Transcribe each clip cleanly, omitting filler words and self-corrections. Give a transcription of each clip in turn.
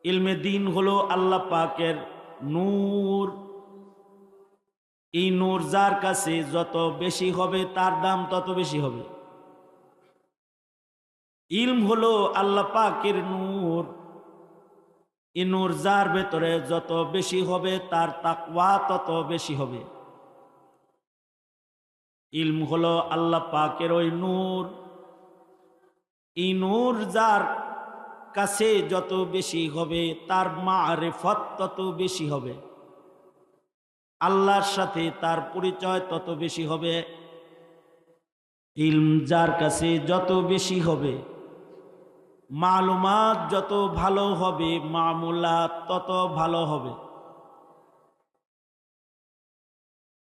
ইলমে দিন হলো আল্লাহ পাকের নূর। এই নূর যার কাছে যত বেশি হবে তার দাম তত বেশি হবে। ইলম হলো আল্লাহ পাকের নূর। এই নূর যার ভেতরে যত বেশি হবে তার তাকওয়া তত বেশি হবে। ইলম হলো আল্লাহ পাকের ওই নূর। এই নূর যার কাছে যত বেশি হবে তার মারিফত তত বেশি হবে, আল্লাহর সাথে তার পরিচয় তত বেশি হবে। ইলম যার কাছে যত বেশি হবে, মালুমাত যত ভালো হবে, মামুলাত তত ভালো হবে।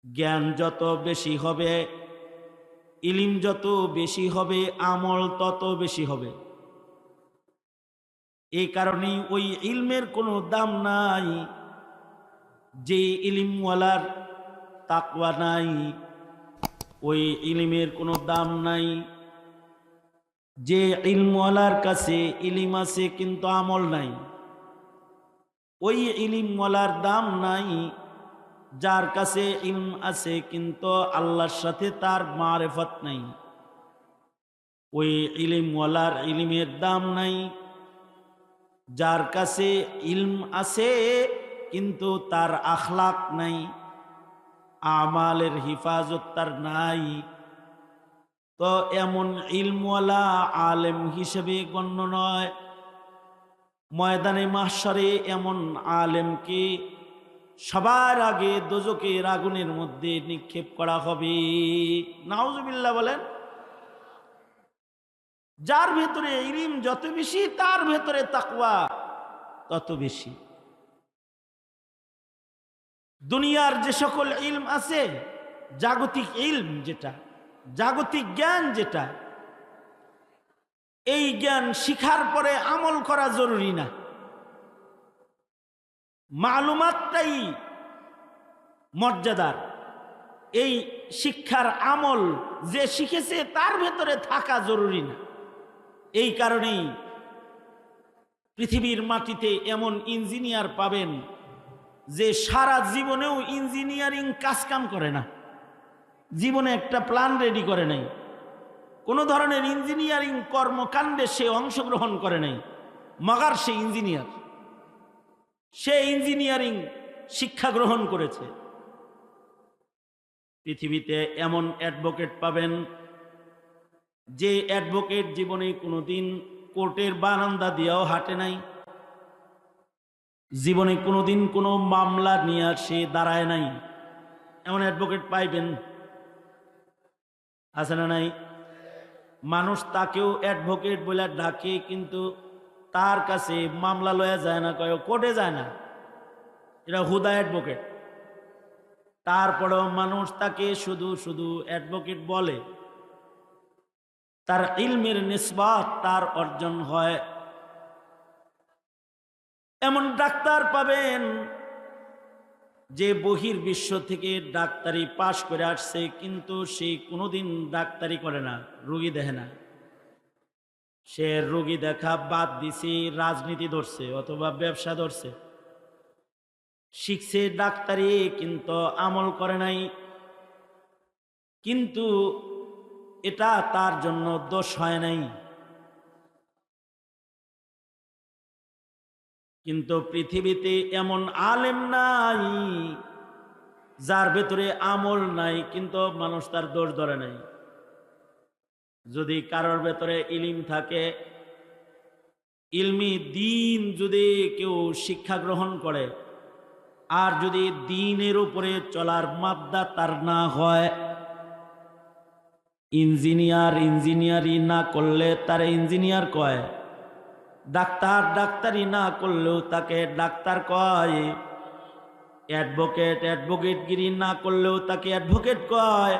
জ্ঞান যত বেশি হবে, ইলম যত বেশি হবে, আমল তত বেশি হবে। এই কারণেই ওই ইলমের কোনো দাম নাই যে ইলমওয়ালার তাকওয়া নাই। ওই ইলমের কোনো দাম নাই যে ইলমওয়ালার কাছে ইলিম আছে কিন্তু আমল নাই। ওই ইলমওয়ালার দাম নাই যার কাছে ইলম আছে কিন্তু আল্লাহর সাথে তার মারিফত নাই। ওই ইলমওয়ালার ইলমের দাম নাই যার কাছে ইলম আছে কিন্তু তার আখলাক নাই, আমালের হিফাজত তার নাই। তো এমন ইলমওয়ালা আলেম হিসেবে গণ্য নয়। ময়দানে মাহশরে এমন আলেমকে সবার আগে দোজখের আগুনের মধ্যে নিক্ষেপ করা হবে। নাউজুবিল্লাহ বলেন। যার ভেতরে ইলম যত বেশি তার ভেতরে তাকওয়া তত বেশি। দুনিয়ার যে সকল ইলম আছে, জাগতিক ইলম যেটা, জাগতিক জ্ঞান যেটা, এই জ্ঞান শিখার পরে আমল করা জরুরি না। মালুমাতটাই মর্যাদার। এই শিক্ষার আমল যে শিখেছে তার ভেতরে থাকা জরুরি না। এই কারণেই পৃথিবীর মাটিতে এমন ইঞ্জিনিয়ার পাবেন যে সারা জীবনেও ইঞ্জিনিয়ারিং কাজকাম করে না, জীবনে একটা প্ল্যান রেডি করে নাই, কোনো ধরনের ইঞ্জিনিয়ারিং কর্মকাণ্ডে সে অংশগ্রহণ করে নাই, মগার সে ইঞ্জিনিয়ার, সে ইঞ্জিনিয়ারিং শিক্ষা গ্রহণ করেছে। পৃথিবীতে এমন অ্যাডভোকেট পাবেন যে অ্যাডভোকেট জীবনে কোনোদিন কোর্টের বারান্দা দিয়েও হাঁটে নাই, জীবনে কোনোদিন কোনো মামলা নিয়ে সে দাঁড়ায় নাই। এমন অ্যাডভোকেট পাইবেন, আছে না নাই? মানুষ তাকেও অ্যাডভোকেট বলে ডাকে কিন্তু তার কাছে মামলা লয়া যায় না, কয় কোর্টে যায় না, এটা হুদা অ্যাডভোকেট। তারপরেও মানুষ তাকে শুধু শুধু অ্যাডভোকেট বলে। তার ইলমের নিসবত তার অর্জন হয়। এমন ডাক্তার পাবেন যে বহির্বিশ্ব থেকে ডাক্তারি পাশ করে আসছে কিন্তু সে কোনোদিন ডাক্তারি করে না, রোগী দেখে না। সে রোগী দেখা বাদ দিছে, রাজনীতি ধরছে অথবা ব্যবসা ধরছে। শিখছে ডাক্তারি কিন্তু আমল করে নাই। কিন্তু এটা তার জন্য দোষ হয় নাই। কিন্তু পৃথিবীতে এমন আলেম নাই যার ভেতরে আমল নাই কিন্তু মানুষ তার দোষ ধরে নাই। যদি কারোর ভেতরে ইলম থাকে, ইলমি দিন যদি কেউ শিক্ষা গ্রহণ করে, আর যদি দ্বীনের উপরে চলার মাদ্দা তার না হয়, ইঞ্জিনিয়ারি না করলে তার ইঞ্জিনিয়ার কয়, ডাক্তারি না করলেও তাকে ডাক্তার কয়, অ্যাডভোকেটগিরি না করলেও তাকে অ্যাডভোকেট কয়।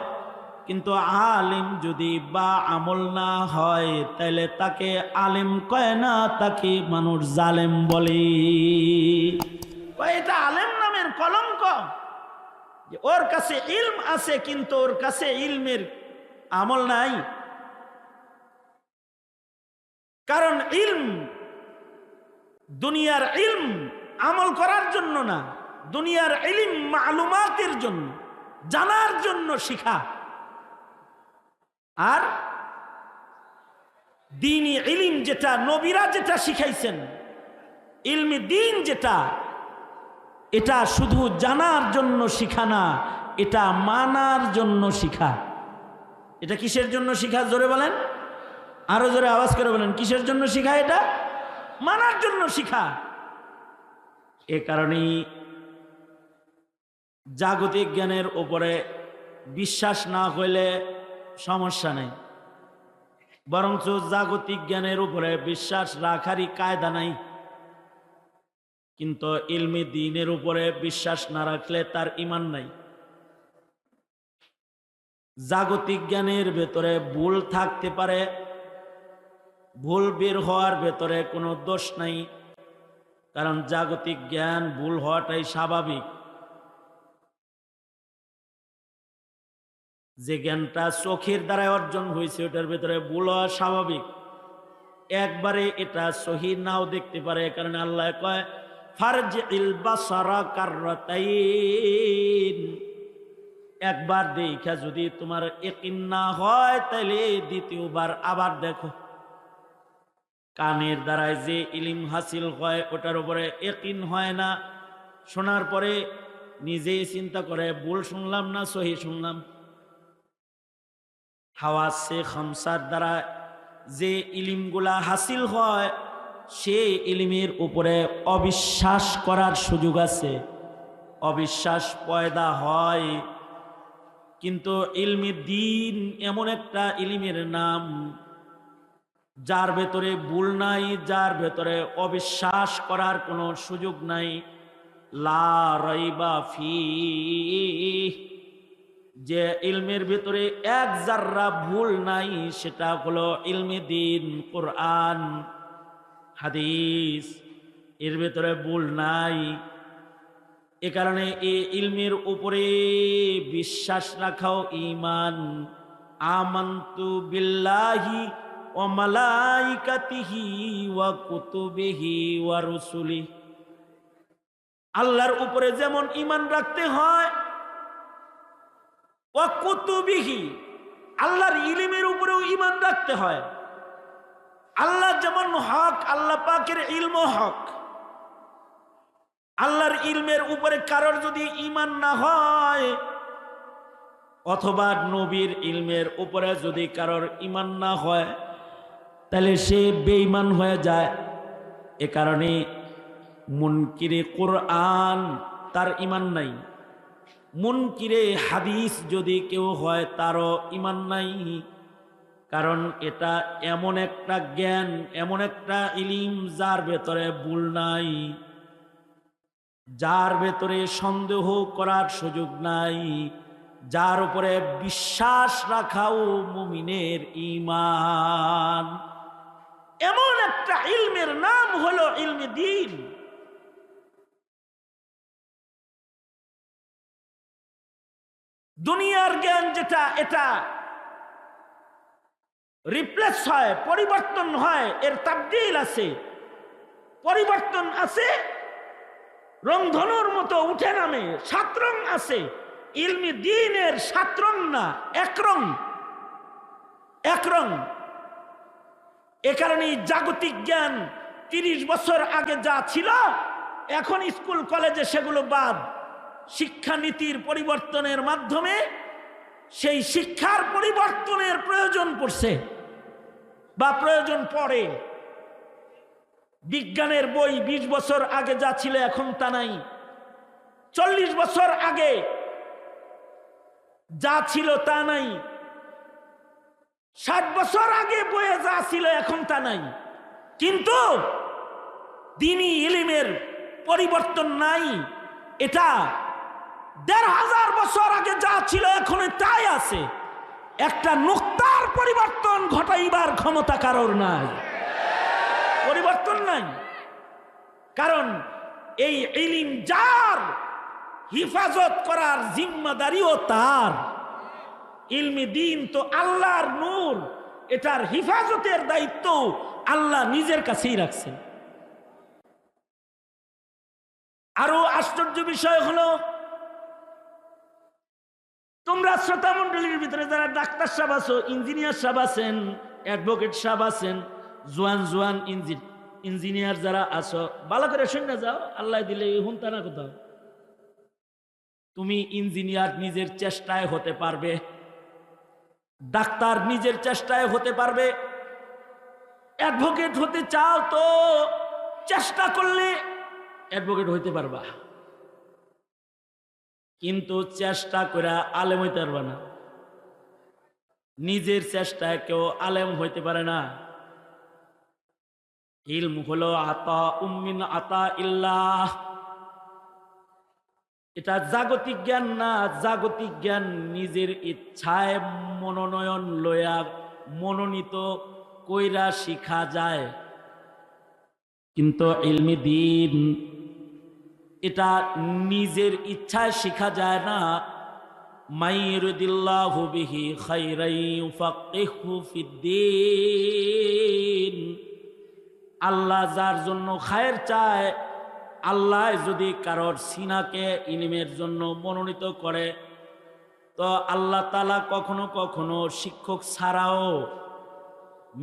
কিন্তু আলেম যদি বা আমল না হয় তাহলে তাকে আলেম কয় না, তাকে মানুষ জালেম বলে। এটা আলেম নামের কলঙ্ক যে ওর কাছে ইলম আছে কিন্তু ওর কাছে ইলমের আমল নাই। কারণ ইলম দুনিয়ার ইলম আমল করার জন্য না, দুনিয়ার ইলম মালুমাতের জন্য, জানার জন্য শিখা। আর দ্বীনি ইলম যেটা নবীরা যেটা শিখাইছেন, ইলমি দ্বীন যেটা, এটা শুধু জানার জন্য শিখা না, এটা মানার জন্য শিখা। এটা কিসের জন্য শিখা? জোরে বলেন, আরো জোরে আওয়াজ করে বলেন, কিসের জন্য শিখা? এটা মানার জন্য শিখা। এ কারণেই জাগতিক জ্ঞানের উপরে বিশ্বাস না হইলে সমস্যা নেই, বরঞ্চ জাগতিক জ্ঞানের উপরে বিশ্বাস রাখারই কায়দা নাই। কিন্তু ইলমি দ্বীনের উপরে বিশ্বাস না রাখলে তার ঈমান নাই। জাগতিক জ্ঞানের ভেতরে ভুল থাকতে পারে, ভুল বের হওয়ার ভেতরে কোনো দোষ নাই, কারণ জাগতিক জ্ঞান ভুল হওয়াটাই স্বাভাবিক। যে জ্ঞানটা চোখের দ্বারা অর্জন হয়েছে ওটার ভেতরে ভুল হওয়া স্বাভাবিক। একবারে এটা সহি নাও দেখতে পারে, কারণ আল্লাহ কয় ফারজিল বাসারা কাররাতাইন, একবার দেখা যদি তোমার ইয়াকিন না হয় তাহলে দ্বিতীয়বার আবার দেখো। কানের দ্বারায় যে ইলম হাসিল হয় ওটার উপরে ইয়াকিন হয় না, শোনার পরে নিজেই চিন্তা করে ভুল শুনলাম না সহি শুনলাম। হাওয়াসে খামসার দ্বারা যে ইলমগুলা হাসিল হয় সে ইলমের উপরে অবিশ্বাস করার সুযোগ আছে, অবিশ্বাস পয়দা হয়। কিন্তু ইলমি দ্বীন এমন একটা ইলমের নাম যার ভেতরে ভুল নাই, যার ভেতরে অবিশ্বাস করার কোনো সুযোগ নাই। লা রাইবা ফিহ, যে ইলমের ভেতরে এক জাররা ভুল নাই সেটা হলো ইলমি দ্বীন, কোরআন হাদিস, এর ভেতরে ভুল নাই। এ কারণে এই ইলমের উপরে বিশ্বাস রাখাও ঈমান। আমানতু বিল্লাহি ওয়া মালাইকাতিহি ওয়া কুতুবিহি ওয়া রুসুলিহি, আল্লাহর উপরে যেমন ঈমান রাখতে হয়, ওয়া কুতুবিহি, আল্লাহর ইলমের উপরেও ঈমান রাখতে হয়। আল্লাহ যেমন হক, আল্লাহ পাকের ইলমও হক। আল্লাহর ইলমের উপরে কারোর যদি ঈমান না হয়, অথবা নবীর ইলমের উপরে যদি কারোর ঈমান না হয়, তাহলে সে বেঈমান হয়ে যায়। এ কারণে মুনকিরে কোরআন তার ঈমান নাই, মুনকিরে হাদিস যদি কেউ হয় তারও ঈমান নাই। কারণ এটা এমন একটা জ্ঞান, এমন একটা ইলম যার ভেতরে ভুল নাই, যার ভেতরে সন্দেহ করার সুযোগ নাই, যার উপরে বিশ্বাস রাখাও মুমিনের ঈমান। এমন একটা ইলমের নাম হলো ইলমে দ্বীন। দুনিয়ার জ্ঞান যেটা, এটা রিপ্লেস হয়, পরিবর্তন হয়, এর তাবদীল আছে, পরিবর্তন আছে, রংধনুর মতো উঠে নামে, সাত রং আছে। ইলমি দ্বীনের সাত রং না, এক রং, এক রং। এ কারণে জাগতিক জ্ঞান 30 বছর আগে যা ছিল এখন স্কুল কলেজে সেগুলো বাদ। শিক্ষানীতির পরিবর্তনের মাধ্যমে সেই শিক্ষার পরিবর্তনের প্রয়োজন পড়ছে বা প্রয়োজন পড়ে। বিজ্ঞানের বই 20 বছর আগে যা ছিল এখন তা নাই। 40 বছর আগে যা ছিল তা নাই। 60 বছর আগে বইয়ে যা ছিল এখন তা নাই। কিন্তু দ্বীনি ইলমের পরিবর্তন নাই। এটা 1500 বছর আগে যা ছিল এখন তাই আছে। একটা নুক্তার পরিবর্তন ঘটাইবার ক্ষমতা কারোর নাই, পরিবর্তন নাই। কারণ এই ইলম যার, হিফাজত করার জিম্মাদারিও তার। ইলমি দ্বীন তো আল্লাহর নূর, এটার হিফাজতের দায়িত্ব আল্লাহ নিজের কাছেই রাখছেন। আরো আশ্চর্য বিষয় হলো, তোমরা শ্রোতা মন্ডলীর ভিতরে যারা ডাক্তার সাহেব আছো, ইঞ্জিনিয়ার সাহেব আছেন, অ্যাডভোকেট সাহেব আছেন, জোয়ান জোয়ান ইঞ্জিনিয়ার যারা আছো, ভালো করে শুনে যাও, আল্লাহ দিলে হুনতা না কোথাও। তুমি ইঞ্জিনিয়ার নিজের চেষ্টায় হতে পারবে, ডাক্তার নিজের চেষ্টায় হতে পারবে, অ্যাডভোকেট হতে চাও তো চেষ্টা করলে অ্যাডভোকেট হইতে পারবা, কিন্তু চেষ্টা করে আলেম হইতে পারবা না। নিজের চেষ্টায় কেউ আলেম হইতে পারে না। ইলম হলো আতা উম্মিন আতা ইল্লাহ, এটা জাগতিক জ্ঞান না। জাগতিক জ্ঞান নিজের ইচ্ছায় মনোনয়ন লয়া মনোনীত কইরা শিখা যায়, কিন্তু ইলমি দ্বীন এটা নিজের ইচ্ছায় শিখা যায় না। মাইয়ুরিদিল্লাহু বিহি খাইরান ইউফাক্কিহু ফিদ্দীন, আল্লাহ যার জন্য খায়ের চায়, আল্লাহ যদি কারোর সিনাকে ইলমের জন্য মনোনীত করে, তো আল্লাহ তাআলা কখনো কখনো শিক্ষক ছাড়াও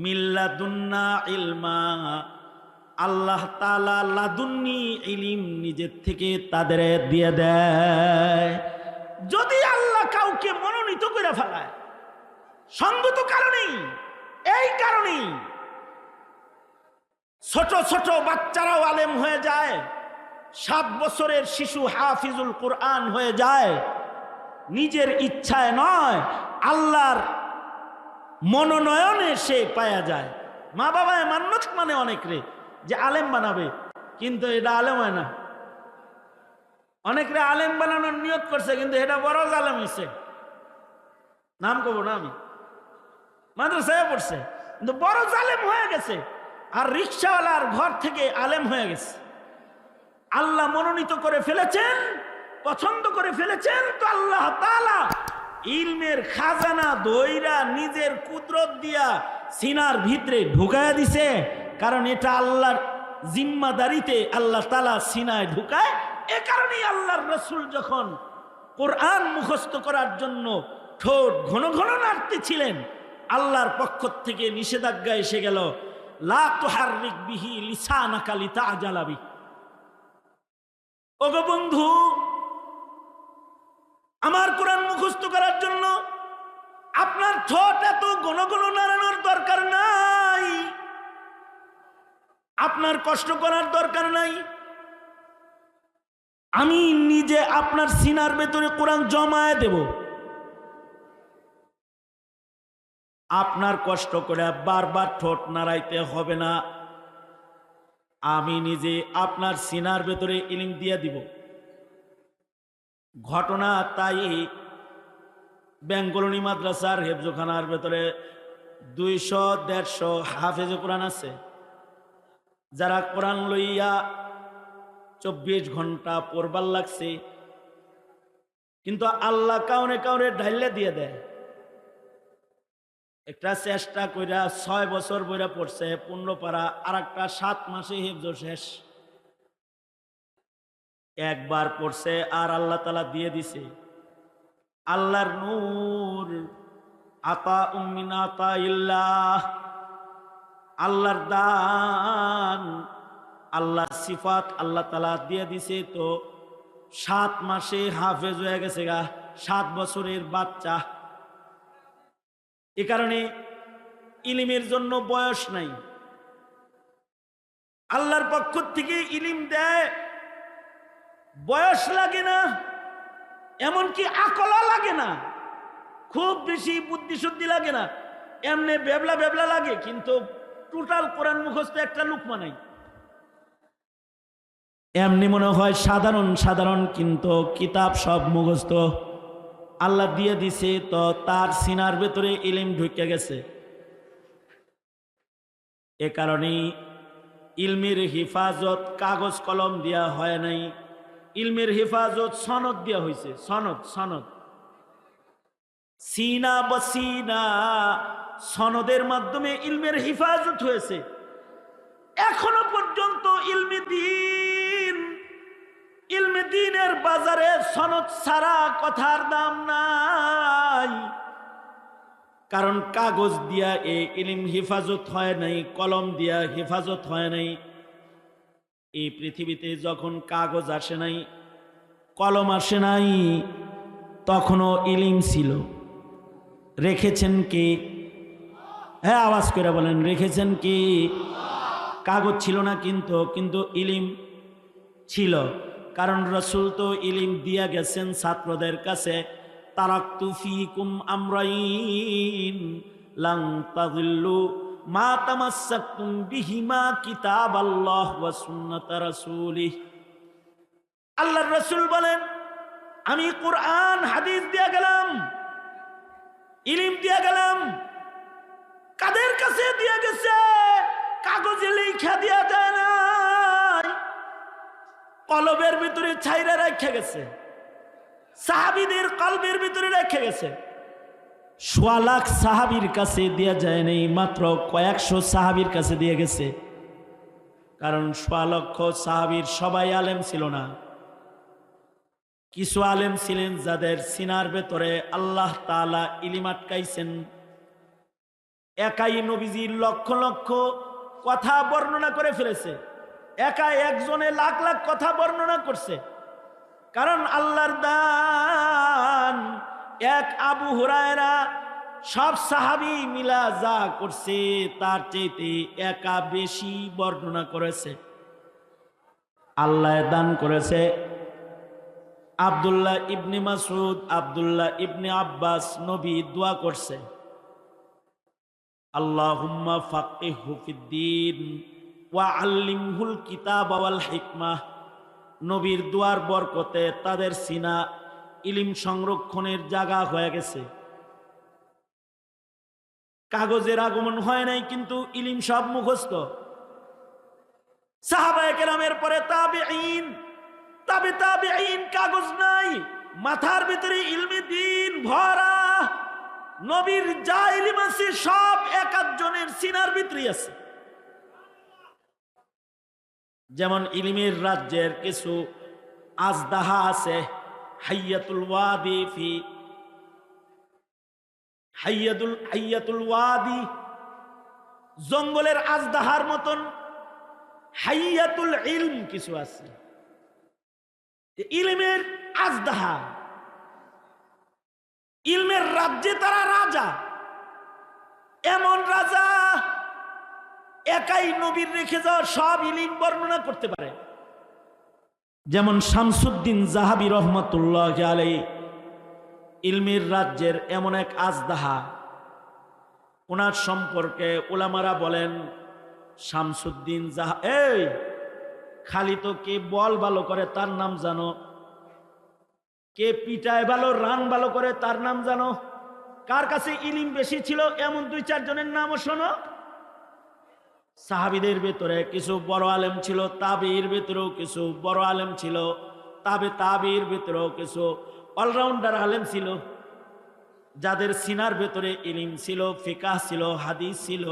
মিল্লাদুন্না ইলমা, আল্লাহ তাআলা লাদুন্নি ইলম নিজের থেকে তাদের দিয়ে দেয়। যদি আল্লাহ কাউকে মনোনীত করে ফেলায়, সঙ্গত কারণেই, এই কারণেই ছোট ছোট বাচ্চারাও আলেম হয়ে যায়, 7 বছরের শিশু হাফিজুল কোরআন হয়ে যায়, নিজের ইচ্ছায় নয়, আল্লাহর মনোনয়নে সে পায়া যায়। মা বাবায় মান্নত মানে অনেক রে যে আলেম বানাবে, কিন্তু এটা আলেম হয় না। অনেকরে আলেম বানানোর নিয়ত করছে, কিন্তু এটা বড় আলেম হয়েছে, নাম কব না আমি, মাদ্রাসায় পড়ছে কিন্তু বড় আলেম হয়ে গেছে। আর রিক্সাওয়ালার ঘর থেকে আলেম হয়ে গেছে। আল্লাহ মনোনীত করে ফেলেছেন, পছন্দ করে ফেলেছেন, তো আল্লাহ তাআলা ইলমের খাজানা দইরা নিজের কুদরত দিয়া সিনার ভিতরে ঢুকায়া দিছে। কারণ এটা আল্লাহর জিম্মাদারিতে আল্লাহ তাআলা সিনায় ঢুকায়। এ কারণেই আল্লাহর রাসূল যখন কোরআন মুখস্থ করার জন্য ঠোঁট ঘন ঘন নাড়তেছিলেন, আল্লাহর পক্ষ থেকে নিষেধাজ্ঞা এসে গেল, লা তুহাররিক বিহি লিসানাকা লিতাআজালা বিহি। ওগো বন্ধু, আমার কোরআন মুখস্থ করার জন্য আপনার ঠোঁট এত ঘন ঘন নাড়ানোর দরকার নাই, আপনার কষ্ট করার দরকার নাই। আমি নিজে আপনার সিনার ভেতরে কোরআন জমায়ে দেব, আপনার কষ্ট করে বারবার ঠোঁট নাড়াইতে হবে না। আমি নিজে আপনার সিনার ভেতরে ইলম দিয়ে দিব। ঘটনা তাই বেঙ্গলনি মাদ্রাসার হেফজখানার ভেতরে 200-150 হাফেজ কোরআন আছে, যারা কোরআন লইয়া 24 ঘন্টা পড়বার লাগছে, কিন্তু আল্লাহ কাউনে কাউনে ঢাইলে দিয়ে দেয়। একটা চেষ্টা কইরা 6 বছর বইরা পড়ছে 15 পারা, আর একটা 7 মাসে হেফজ শেষ। একবার পড়ছে আর আল্লাহ তাআলা দিয়ে দিছে। আল্লাহর নূর, আতা উম্মিন আতা ইল্লাহ, আল্লাহর দান, আল্লাহর সিফাত আল্লাহ তাআলা দিয়ে দিছে। তো 7 মাসে হাফেজ হয়ে গেছে গা, 7 বছরের বাচ্চা। এ কারণে ইলমের জন্য বয়স নাই। আল্লাহর পক্ষ থেকে ইলম দেয়, বয়স লাগে না, এমনকি আকলা লাগে না, খুব বেশি বুদ্ধিশুদ্ধি লাগে না, এমনি বেবলা বেবলা লাগে, কিন্তু টোটাল কোরআন মুখস্থ একটা লুকমা নাই। এমনি মনে হয় সাধারণ সাধারণ, কিন্তু কিতাব সব মুখস্থ আল্লাহ দিয়ে দিছে। তো তার সিনার ভেতরে ইলম ঢুকে গেছে। এ কারণেই ইলমের হিফাজত কাগজ কলম দেয়া হয় নাই, ইলমের হেফাজত সনদ দেওয়া হয়েছে। সনদ সনদ সিনা বসিনা, সনদের মাধ্যমে ইলমের হেফাজত হয়েছে। এখনো পর্যন্ত ইলমে দ্বীন বাজারে সনদ ছাড়া কথার দাম নাই, কারণ কাগজ দিয়া এই ইলম হেফাজত হয় নাই, কলম দিয়া হেফাজত হয় নাই। এই পৃথিবীতে যখন কাগজ আসে নাই, কলম আসে নাই, তখনও ইলম ছিল। রেখেছেন কি? হ্যাঁ, আওয়াজ করে বলেন, রেখেছেন কি? কাগজ ছিল না, কিন্তু ইলম ছিল, কারণ রাসূল তো ইলম দিয়া গেছেন ছাত্রদের কাছে, তারাকতু ফীকুম আমরাইন লান তাযিল্লু মা তামাসসাকতুম বিহিমা কিতাবাল্লাহ ওয়া সুন্নাত রাসূলিহ। আল্লাহর রাসূল বলেন, আমি কুরআন হাদিস দিয়া গেলাম, ইলম দিয়া গেলাম। কাদের কাছে দিয়া গেছে? কাগজে লেখা দিয়া যায় নাই, কলবের ভিতরে ছাইরা রেখে গেছে, সাহাবীদের কলবের ভিতরে রেখে গেছে। ১০০ লাখ সাহাবীর কাছে দিয়া যায় নাই, মাত্র কয়েকশো সাহাবীর কাছে দিয়ে গেছে। কারণ ১০০ লক্ষ সাহাবীর সবাই আলেম ছিল না, কিছু আলেম ছিলেন যাদের সিনার ভেতরে আল্লাহ তাআলা ইলম আটকাইছেন। একাই নবীজির লক্ষ লক্ষ কথা বর্ণনা করে ফেলেছে, একাই একজনে লাখ লাখ কথা বর্ণনা করছে। কারণ আল্লাহর দান এক আবু হুরায়রা সব সাহাবী মিলা যা করছে তার চাইতে একা বেশি বর্ণনা করেছে। আল্লাহ দান করেছে আব্দুল্লাহ ইবনে মাসউদ, আব্দুল্লাহ ইবনে আব্বাস, নবী দোয়া করছে, আল্লাহুম্মা ফাক্কিহহু ফিদ্দীন ওয়া আল্লিমহুল কিতাব ওয়াল হিকমাহ। নবীর দোয়ার বরকতে তাদের সিনা ইলম সংরক্ষণের জায়গা হয়ে গেছে। কাগজের আগমন হয় নাই, কিন্তু ইলম সব মুখস্থ। সাহাবায়ে কেরামের পরে তাবেঈন, তাবেঈন, কাগজ নাই, মাথার ভিতরে ইলমে দ্বীন ভরা। নবীর যা ইলম আছে সব এক একজনের সিনার ভিতরে আছে। যেমন ইলমের রাজ্যের কিছু আজদাহা আছে, হাইয়াতুল ওয়াদি ফি হাইয়াতুল ওয়াদি, জঙ্গলের আজদাহার মতন হাইয়াতুল ইলম কিছু আছে। ইলমের আজদাহা, ইলমের রাজ্যে তারা রাজা। এমন রাজা একাই নবীর রেখে যাওয়া সব ইলম বর্ণনা করতে পারে। যেমন শামসুদ্দিন যাহাবী রহমাতুল্লাহ আলাইহি, ইলমের রাজ্যের এমন এক আজদাহা। ওনার সম্পর্কে উলামারা বলেন, শামসুদ্দিন এই খালি তো কে বল ভালো করে তার নাম জানো, কে পিটায় ভালো, রান ভালো করে তার নাম জানো, কার কাছে ইলম বেশি ছিল এমন ২-৪ জনের নামও শোনো। সাহাবীদের ভেতরে কিছু বড় আলেম ছিল, তাবেঈর ভেতরেও কিছু বড় আলেম ছিল, তাবেঈর ভেতরেও কিছু অলরাউন্ডার আলেম ছিল, যাদের সিনার ভেতরে ইলম ছিল, ফিকাহ ছিল, হাদিস ছিল,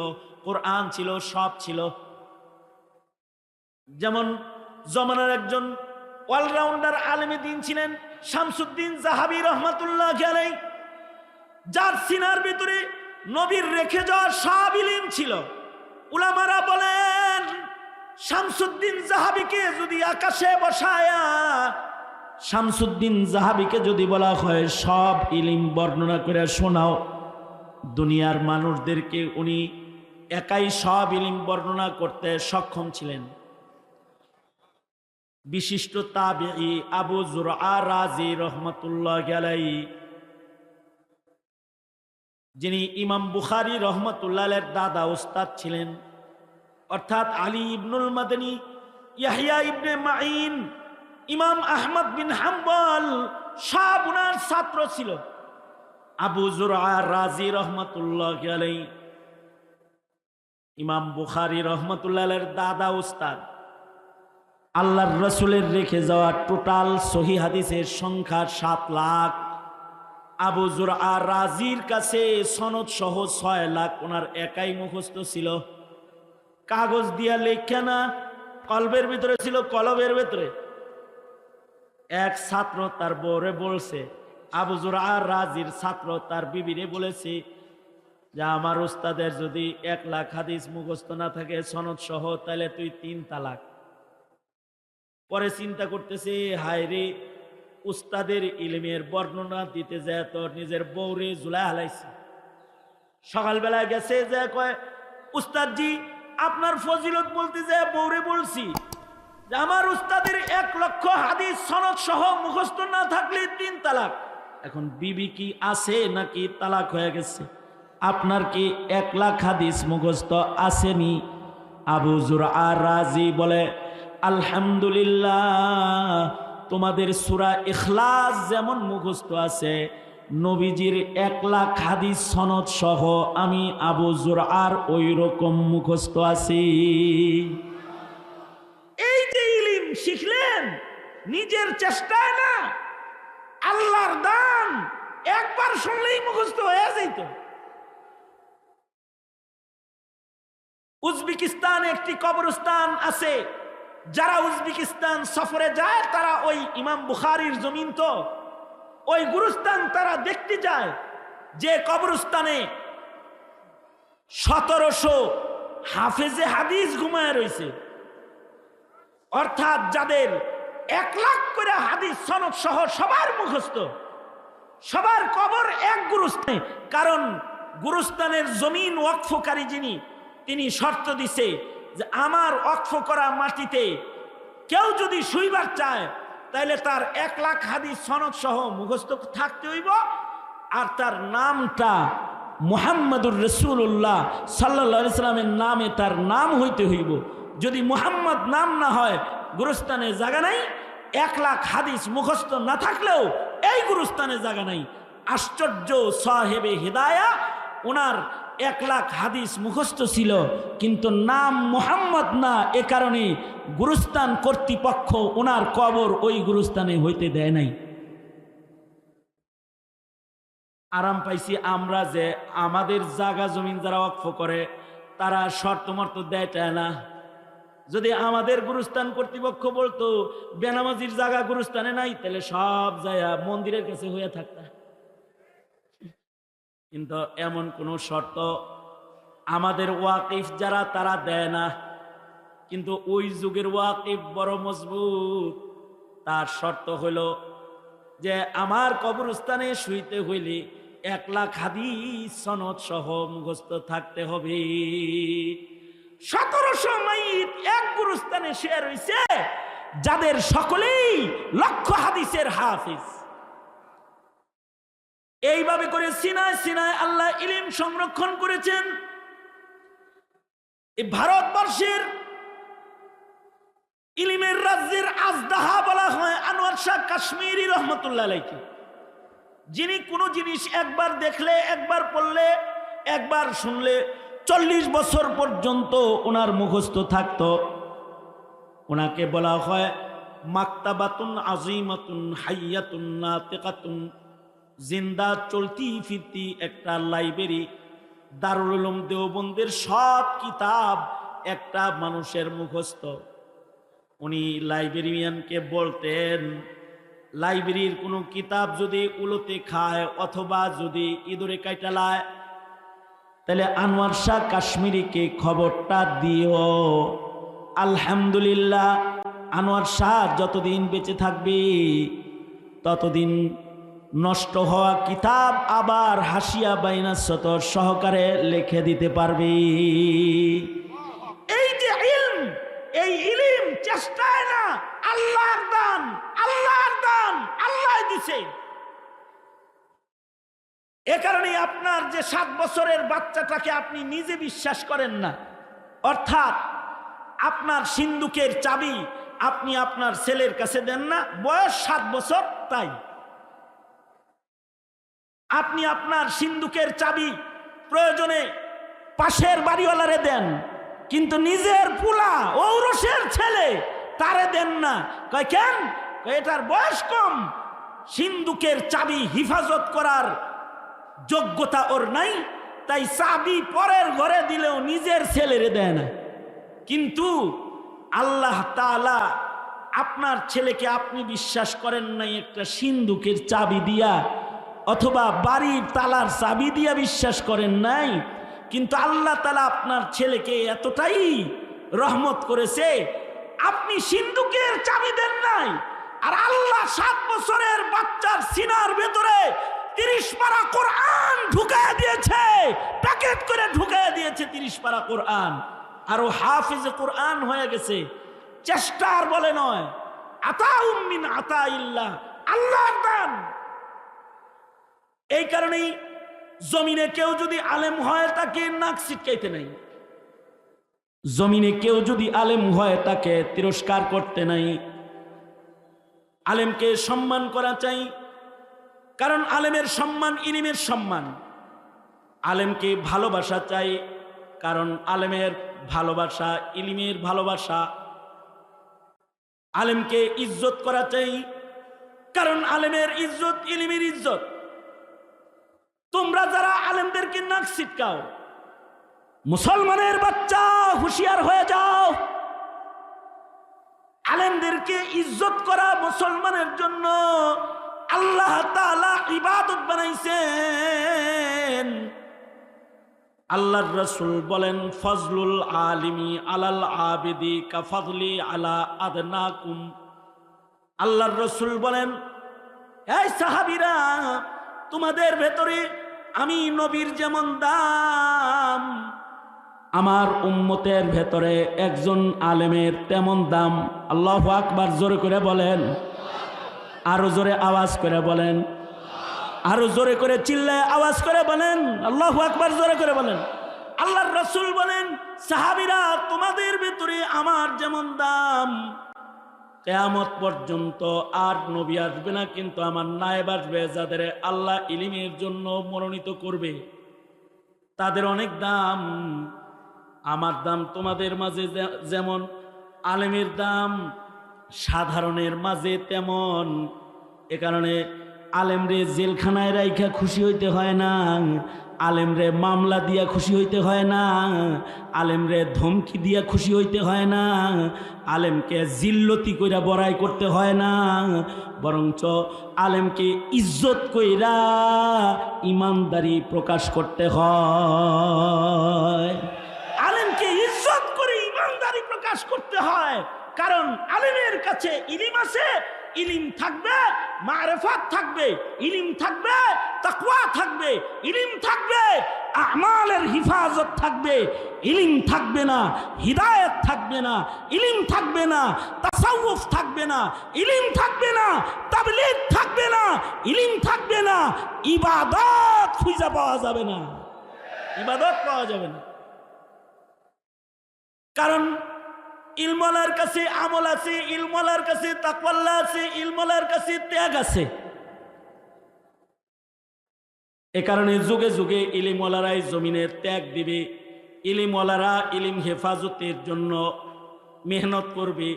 কোরআন ছিল, সব ছিল। যেমন জমানার একজন অলরাউন্ডার আলেমে দ্বীন ছিলেন শামসুদ্দিন যাহাবী রহমাতুল্লাহ আলাইহি, যার সিনার ভিতরে নবীর রেখে যাওয়া সব ইলম ছিল। উলামারা বলেন, শামসুদ্দিন যাহাবীকে যদি আকাশে বসায়া, শামসুদ্দিন যাহাবীকে যদি বলা হয় সব ইলম বর্ণনা করে শোনাও, দুনিয়ার মানুষদেরকে উনি একাই সব ইলম বর্ণনা করতে সক্ষম ছিলেন। বিশিষ্ট তাবেঈ আবু যুরআ রাজি রহমাতুল্লাহ আলাইহি, যিনি ইমাম বুখারী রহমাতুল্লাহ আলাইহির দাদা উস্তাদ ছিলেন, অর্থাৎ আলী ইবনুল মাদানী, ইয়াহইয়া ইবনে মাঈন, ইমাম আহমদ বিন হাম্বল সব উনার ছাত্র ছিল। আবু যুরআ রাজি রহমাতুল্লাহ আলাইহি ইমাম বুখারী রহমাতুল্লাহ আলাইহির দাদা উস্তাদ। আল্লাহর রাসূলের রেখে যাওয়া টোটাল সহি হাদিসের সংখ্যা ৭ লাখ। আবু যুরআ রাজির কাছে সনদ সহ ৬ লাখ ওনার একাই মুখস্থ ছিল। কাগজ দিয়া লেখা না, কলবের ভিতরে ছিল, কলবের ভিতরে। এক ছাত্র তার বউরে বলছে, আবু যুরআ রাজির ছাত্র তার বিবিরে বলেছে যে আমার উস্তাদের যদি 1 লাখ হাদিস মুখস্থ না থাকে সনদ সহ, তাহলে তুই 3 তালাক। পরে চিন্তা করতেছে, হায় রে, উস্তাদের ইলমের বর্ণনা দিতে যায় তোর নিজের বউরে জুলাই হালাইছে। সকালবেলায় গেছে, যে কয়, উস্তাদজি আপনার ফজিলত বলতে যায় বউরে বলছি যে আমার উস্তাদের 1 লক্ষ হাদিস সনদ সহ মুখস্থ না থাকলে 3 তালাক। এখন বিবি কি আছে নাকি তালাক হয়ে গেছে? আপনার কি 1 লাখ হাদিস মুখস্থ আসেনি? আবু যুরআ রাজি বলে, আলহামদুলিল্লাহ, তোমাদের সূরা ইখলাস যেমন মুখস্থ আছে, নবীজির 1 লাখ হাদিস সনদ সহ আমি আবু যুরআর ওই রকম মুখস্থ আছি। এই যে ইলম শিখলেন নিজের চেষ্টায় না, আল্লাহর দান, একবার শুনলেই মুখস্থ হয়ে যেত। উজবেকিস্তানে একটি কবরস্থান আছে, যারা উজবেকিস্তান সফরে যায় তারা ওই ইমাম বুখারীর জমিন, তো ওই গুরুস্থান তারা দেখতে যায়, যে কবরস্থানে 1700 হাফেজে হাদিস ঘুমায় রয়েছে। অর্থাৎ যাদের 1 লাখ করে হাদিস সনদ সহ সবার মুখস্থ, সবার কবর এক গুরুস্থানে। কারণ গুরুস্থানের জমিন ওয়াকফকারী যিনি, তিনি শর্ত দিছে যে আমার ওয়াকফ করা মাটিতে কেউ যদি শুইবার চায় তাহলে তার 1 লাখ হাদিস সনদ সহ মুখস্থ থাকতে হইব, আর তার নামটা মুহাম্মাদুর রাসূলুল্লাহ সাল্লাল্লাহু আলাইহি সাল্লামের নামে তার নাম হইতে হইব। যদি মুহাম্মদ নাম না হয়, গুরুস্থানে জায়গা নাই। 1 লাখ হাদিস মুখস্থ না থাকলেও এই গুরুস্থানে জায়গা নাই। আশ্চর্য, সাহেবে হিদায়া, ওনার 1 লাখ হাদিস মুখস্থ ছিল, কিন্তু নাম মুহাম্মদ না, এ কারণে গুরুস্থান কর্তৃপক্ষ ওনার কবর ওই গুরুস্থানে হইতে দেয় নাই। আরাম পাইছি আমরা যে আমাদের জায়গা জমিন যারা ওয়াকফ করে তারা শর্ত মর্ত দেয় না। যদি আমাদের গুরুস্থান কর্তৃপক্ষ বলতো বেনামাজির জায়গা গুরুস্থানে নাই, তাহলে সব জায়গা মন্দিরের কাছে হয়ে থাকতা। কিন্তু এমন কোন শর্ত আমাদের ওয়াকিফ যারা তারা দেয় না। কিন্তু ওই যুগের ওয়াকিফ বড় মজবুত। তার শর্ত হইল যে আমার কবরস্থানে শুইতে হইলে 1 লাখ হাদিস সনদ সহ মুখস্থ থাকতে হবে। 1700 মাইত এক গুরুস্থানে শুয়ে রয়েছে, যাদের সকলেই লক্ষ হাদিসের হাফিজ। এইভাবে করে সিনায় সিনায় আল্লাহ ইলম সংরক্ষণ করেছেন। এই ভারতবর্ষের ইলমের রাজ্যের আজদাহা বলা হয় আনোয়ার শাহ কাশ্মীরি রহমতুল্লাহ আলাইহি, যিনি কোনো জিনিস একবার দেখলে, একবার পড়লে, একবার শুনলে 40 বছর পর্যন্ত ওনার মুখস্থ থাকতো। ওনাকে বলা হয় মাকতাবাতুন আজিমাতুন হাইয়াতুন নাতিকাতুন, জিন্দা চলতি ফিরতি একটা লাইব্রেরি। দারুল উলুম দেওবন্দের সব কিতাব একটা মানুষের মুখস্থ। উনি লাইব্রেরিয়ানকে বলতেন, লাইব্রেরির কোনো কিতাব যদি উলোতে খায় অথবা যদি ইঁদুরে কাইটালায়, তাহলে আনোয়ার শাহ কাশ্মীরিকে খবরটা দিও। আলহামদুলিল্লাহ, আনোয়ার শাহ যতদিন বেঁচে থাকবে ততদিন নষ্ট হওয়া কিতাব আবার হাসিয়া বাইনা সতর সহকারে লিখে দিতে পারবে। এই যে ইলম, এই ইলম চেষ্টায় না, আল্লাহর দান, আল্লাহর দান, আল্লাহ দিছে। এ কারণে আপনার যে 7 বছরের বাচ্চাটাকে আপনি নিজে বিশ্বাস করেন না, অর্থাৎ আপনার সিন্দুকের চাবি আপনি আপনার ছেলের কাছে দেন না, বয়স 7 বছর তাই। আপনি আপনার সিন্দুকের চাবি প্রয়োজনে পাশের বাড়িওয়ালারে দেন, কিন্তু নিজের পুলা ঔরসের ছেলে তারে দেন না। কয় কেন? এটার বয়স কম, সিন্দুকের চাবি হিফাজত করার যোগ্যতা ওর নাই, তাই চাবি পরের ঘরে দিলেও নিজের ছেলেরে দেয় না। কিন্তু আল্লাহ তাআলা আপনার ছেলেকে আপনি বিশ্বাস করেন নাই একটা সিন্দুকের চাবি দিয়া, অথবা বাড়ির তালার চাবি দিয়া বিশ্বাস করেন নাই, কিন্তু আল্লাহ তাআলা আপনার ছেলেকে এতটাই রহমত করেছে, আপনি সিন্দুকের চাবি দেন নাই, আর আল্লাহ 7 বছরের বাচ্চার সিনার ভেতরে 30 পারা কোরআন ঢুকায় দিয়েছে, প্যাকেট করে ঢুকায় দিয়েছে 30 পারা কোরআন, আর ও হাফিজে কোরআন হয়ে গেছে। চেষ্টার বলে নয়, আতাউম মিন আতাইল্লাহ, আল্লাহর দান। এই কারণেই জমিনে কেউ যদি আলেম হয় তাকে নাক ছিটকাইতে নাই, জমিনে কেউ যদি আলেম হয় তাকে তিরস্কার করতে নাই। আলেমকে সম্মান করা চাই, কারণ আলেমের সম্মান ইলমের সম্মান। আলেমকে ভালোবাসা চাই, কারণ আলেমের ভালোবাসা ইলমের ভালোবাসা। আলেমকে ইজ্জত করা চাই, কারণ আলেমের ইজ্জত ইলমের ইজ্জত। তোমরা যারা আলেমদেরকে নাক ছিটকাও, মুসলমানের বাচ্চা হুঁশিয়ার হয়ে যাও। আলেমদেরকে ইজ্জত করা মুসলমানের জন্য আল্লাহ তাআলা ইবাদত বানাইছেন। আল্লাহর রাসূল বলেন, ফজলুল আলিমি আলাল আবিদি কাফাদলি আলা আদনাকুম। আল্লাহর রাসূল বলেন, এই সাহাবীরা, তোমাদের ভেতরে আমি নবীর যেমন দাম, আমার উম্মতের ভেতরে একজন আলেমের তেমন দাম। আল্লাহু আকবার, জোরে করে বলেন, আরো জোরে আওয়াজ করে বলেন, আরো জোরে করে চিল্লায় আওয়াজ করে বলেন, আল্লাহু আকবার, জোরে করে বলেন। আল্লাহর রাসূল বলেন, সাহাবীরা, তোমাদের ভেতরে আমার যেমন দাম, কিয়ামত পর্যন্ত আর নবী আসবে না, কিন্তু আমার নায়েব আসবে, যাদের আল্লাহ ইলমের জন্য মনোনীত করবে, তাদের অনেক দাম। আমার দাম তোমাদের মাঝে যেমন আলেমের দাম সাধারণের মাঝে তেমন। এ কারণে আলেমরে জেলখানায় রাইখা খুশি হইতে হয় না, আলেমরে মামলা দিয়া খুশি হইতে হয় না, আলেমরে ধমকি দিয়া খুশি হইতে হয় না, আলেমকে জিল্লতি কইরা বড়াই করতে হয় না, বরঞ্চ আলেমকে ইজ্জত কইরা ইমানদারি প্রকাশ করতে হয়। আলেমকে ইজ্জত করে ইমানদারি প্রকাশ করতে হয়, কারণ আলেমের কাছে ইলম আছে, ইলম থাকবে, মারিফাত থাকবে, ইলম থাকবে, তাকওয়া থাকবে, ইলম থাকবে, আমালের হিফাজত থাকবে। ইলম থাকবে না, হিদায়াত থাকবে না, ইলম থাকবে না, তাসাউফ থাকবে না, ইলম থাকবে না, তাবলীগ থাকবে না, ইলম থাকবে না, ইবাদত খুঁজে পাওয়া যাবে না, ইবাদত পাওয়া যাবে না। কারণ ইলমওয়ালার কাছে আমল আছে, ইলমওয়ালার কাছে তাকওয়াল্লাহ আছে, ইলমওয়ালার কাছে ত্যাগ আছে। এ কারণে যুগে যুগে ইলমওয়ালারাই জমিনে ত্যাগ দিবে, ইলমওয়ালারা ইলম হেফাজতের জন্য মেহনত করবে,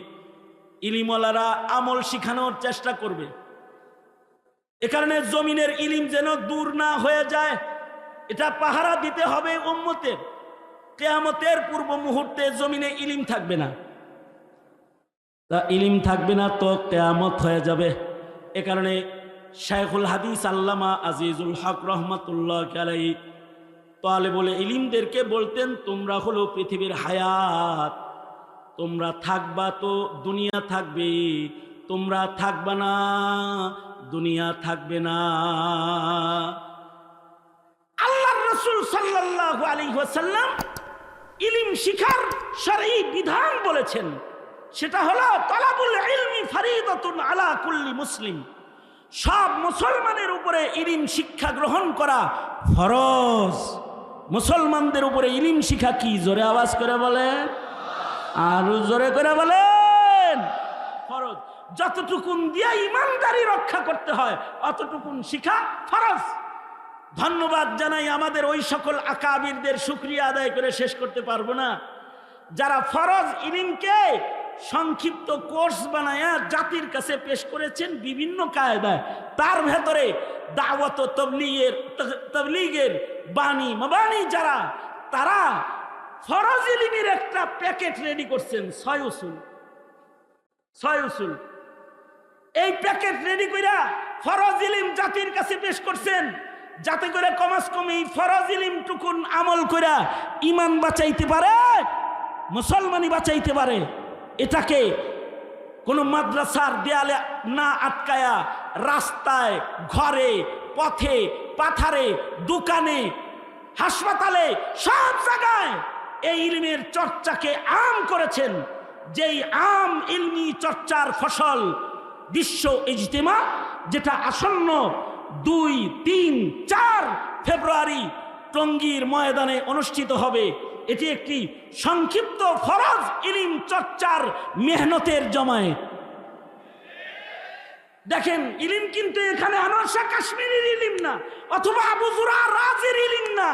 ইলমওয়ালারা আমল শিখানোর চেষ্টা করবে। এ কারণে জমিনের ইলম যেন দূর না হয়ে যায়, এটা পাহারা দিতে হবে উম্মতের। কিয়ামতের পূর্ব মুহূর্তে জমিনে ইলম থাকবে না, তা ইলম থাকবে না তো কিয়ামত হয়ে যাবে। এ কারণে শাইখুল হাদিস আল্লামা আজিজুল হক রহমাতুল্লাহ আলাইহি তালেবুল ইলমদেরকে বলতেন, তোমরা হলো পৃথিবীর হায়াত, তোমরা থাকবা তো দুনিয়া থাকবে, তোমরা থাকবা না দুনিয়া থাকবে না। আল্লাহর রাসূল সাল্লাল্লাহু আলাইহি ওয়াসাল্লাম ইলম শিখার শরঈ বিধান বলেছেন, সেটা হলো তালাবুল ইলমি ফরিদাতুন আলা কুল্লি মুসলিম। সব মুসলমানের উপরে ইলম শিক্ষা গ্রহণ করা ফরজ। মুসলমানদের উপরে ইলম শিক্ষা কি? জোরে আওয়াজ করে বলেন, আর জোরে করে বলেন, ফরজ। যতটুকুন দিয়া ইমানদারি রক্ষা করতে হয় অতটুকুন শিক্ষা ফরজ। ধন্যবাদ জানাই আমাদের ওই সকল আকাবিরদের, শুকরিয়া আদায় করে শেষ করতে পারবো না, যারা ফরজ ইলমকে সংক্ষিপ্ত কোর্স বানায়া জাতির কাছে পেশ করেছেন বিভিন্ন কায়দায়। তার ভেতরে দাওয়াত ও তাবলীগের বাণী মাবানি যারা, তারা ফরজ ইলমের একটা প্যাকেট রেডি করছেন, 6 উসুল। 6 উসুল। এই প্যাকেট রেডি কইরা ফরজ ইলম জাতির কাছে পেশ করছেন, যাতে করে কমাস কমে ফরজ ইলম টুকুন আমল কইরা ইমান বাঁচাইতে পারে, মুসলমানি বাঁচাইতে পারে। এটাকে কোন মাদ্রাসার দেয়ালে না আটকায়া রাস্তায়, ঘরে, পথে, পাথারে, দোকানে, হাসপাতালে, সব জায়গায় এই ইলমের চর্চাকে আম করেছেন। যেই আম ইলমি চর্চার ফসল বিশ্ব ইজতেমা, যেটা আসন্ন 2, 3, 4 ফেব্রুয়ারি টঙ্গীর ময়দানে অনুষ্ঠিত হবে, এটি একটি সংক্ষিপ্ত ফরজ ইলম চর্চার মেহনতের জমায়েত। দেখেন, ইলম কিন্তু এখানে আনোয়ার শাহ কাশ্মীরের ইলম না, অথবা আবু যুরআ রাজির ইলম না,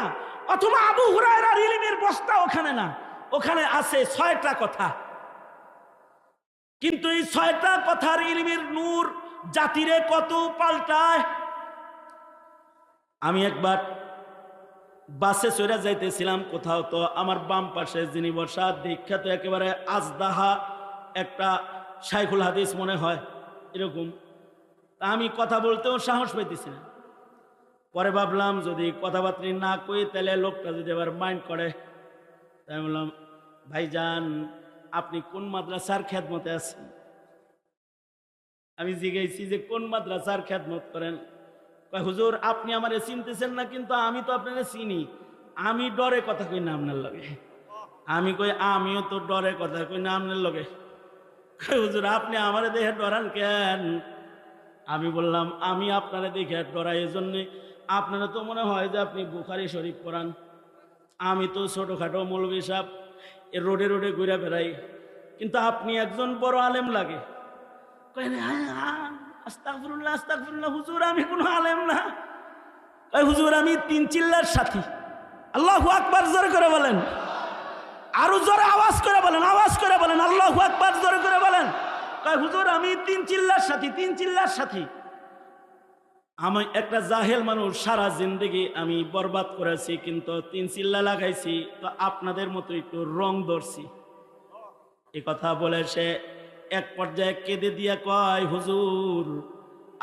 অথবা আবু হুরায়রার ইলমের বস্তা ওখানে না। ওখানে আছে 6টা কথা। কিন্তু এই 6টা কথার ইলমের নূর জাতিরে কত পাল্টায়। আমি একবার বাসে চড়ে যাইতেছিলাম কোথাও, তো আমার বাম পাশে যিনি বসা, দীক্ষাত একেবারে আজদাহা একটা শাইখুল হাদিস মনে হয় এরকম। আমি কথা বলতেও সাহস পাইতেছি না। পরে ভাবলাম যদি কথাবার্তা না কই তাহলে লোকটা যদি আবার মাইন্ড করে, তাই বললাম, ভাইজান আপনি কোন মাদ্রাসার খেদমতে আছেন? আমি জিজ্ঞেসি যে কোন মাদ্রাসার খেদমত করেন? কয়, হুজুর আপনি আমারে চিনতেছেন না, কিন্তু আমি তো আপনারে চিনি। আমি ডরে কথা কই না আপনার লগে। আমি কই, আমিও তো ডরে কথা কই না আপনার লগে। হুজুর আপনি আমারে দেখে ডরান কেন? আমি বললাম, আমি আপনারে দেখে ডরাই এজন্যে, আপনারা তো মনে হয় যে আপনি বুখারী শরীফ পড়ান। আমি তো ছোটখাটো মৌলভী সাহেব, রোডে রোডে ঘুরে বেড়াই, কিন্তু আপনি একজন বড় আলেম লাগে। আস্তাগফিরুল্লাহ আস্তাগফিরুল্লাহ, হুজুর আমি কোনো আলেম না। হুজুর আমি 3 চিল্লার সাথী। আল্লাহু আকবার জোরে করে বলেন, আরো জোরে আওয়াজ করে বলেন, আওয়াজ করে বলেন, আল্লাহু আকবার জোরে করে বলেন। হুজুর আমি 3 চিল্লার সাথী, 3 চিল্লার সাথী। আমি একটা জাহেল মানুষ, সারা জিন্দেগি আমি বরবাদ করেছি, কিন্তু 3 চিল্লা লাগাইছি, তো আপনাদের মতো একটু রং ধরছি। এই কথা বলে সে এক পর্যায়ে কেঁদে দিয়া কয়, হুজুর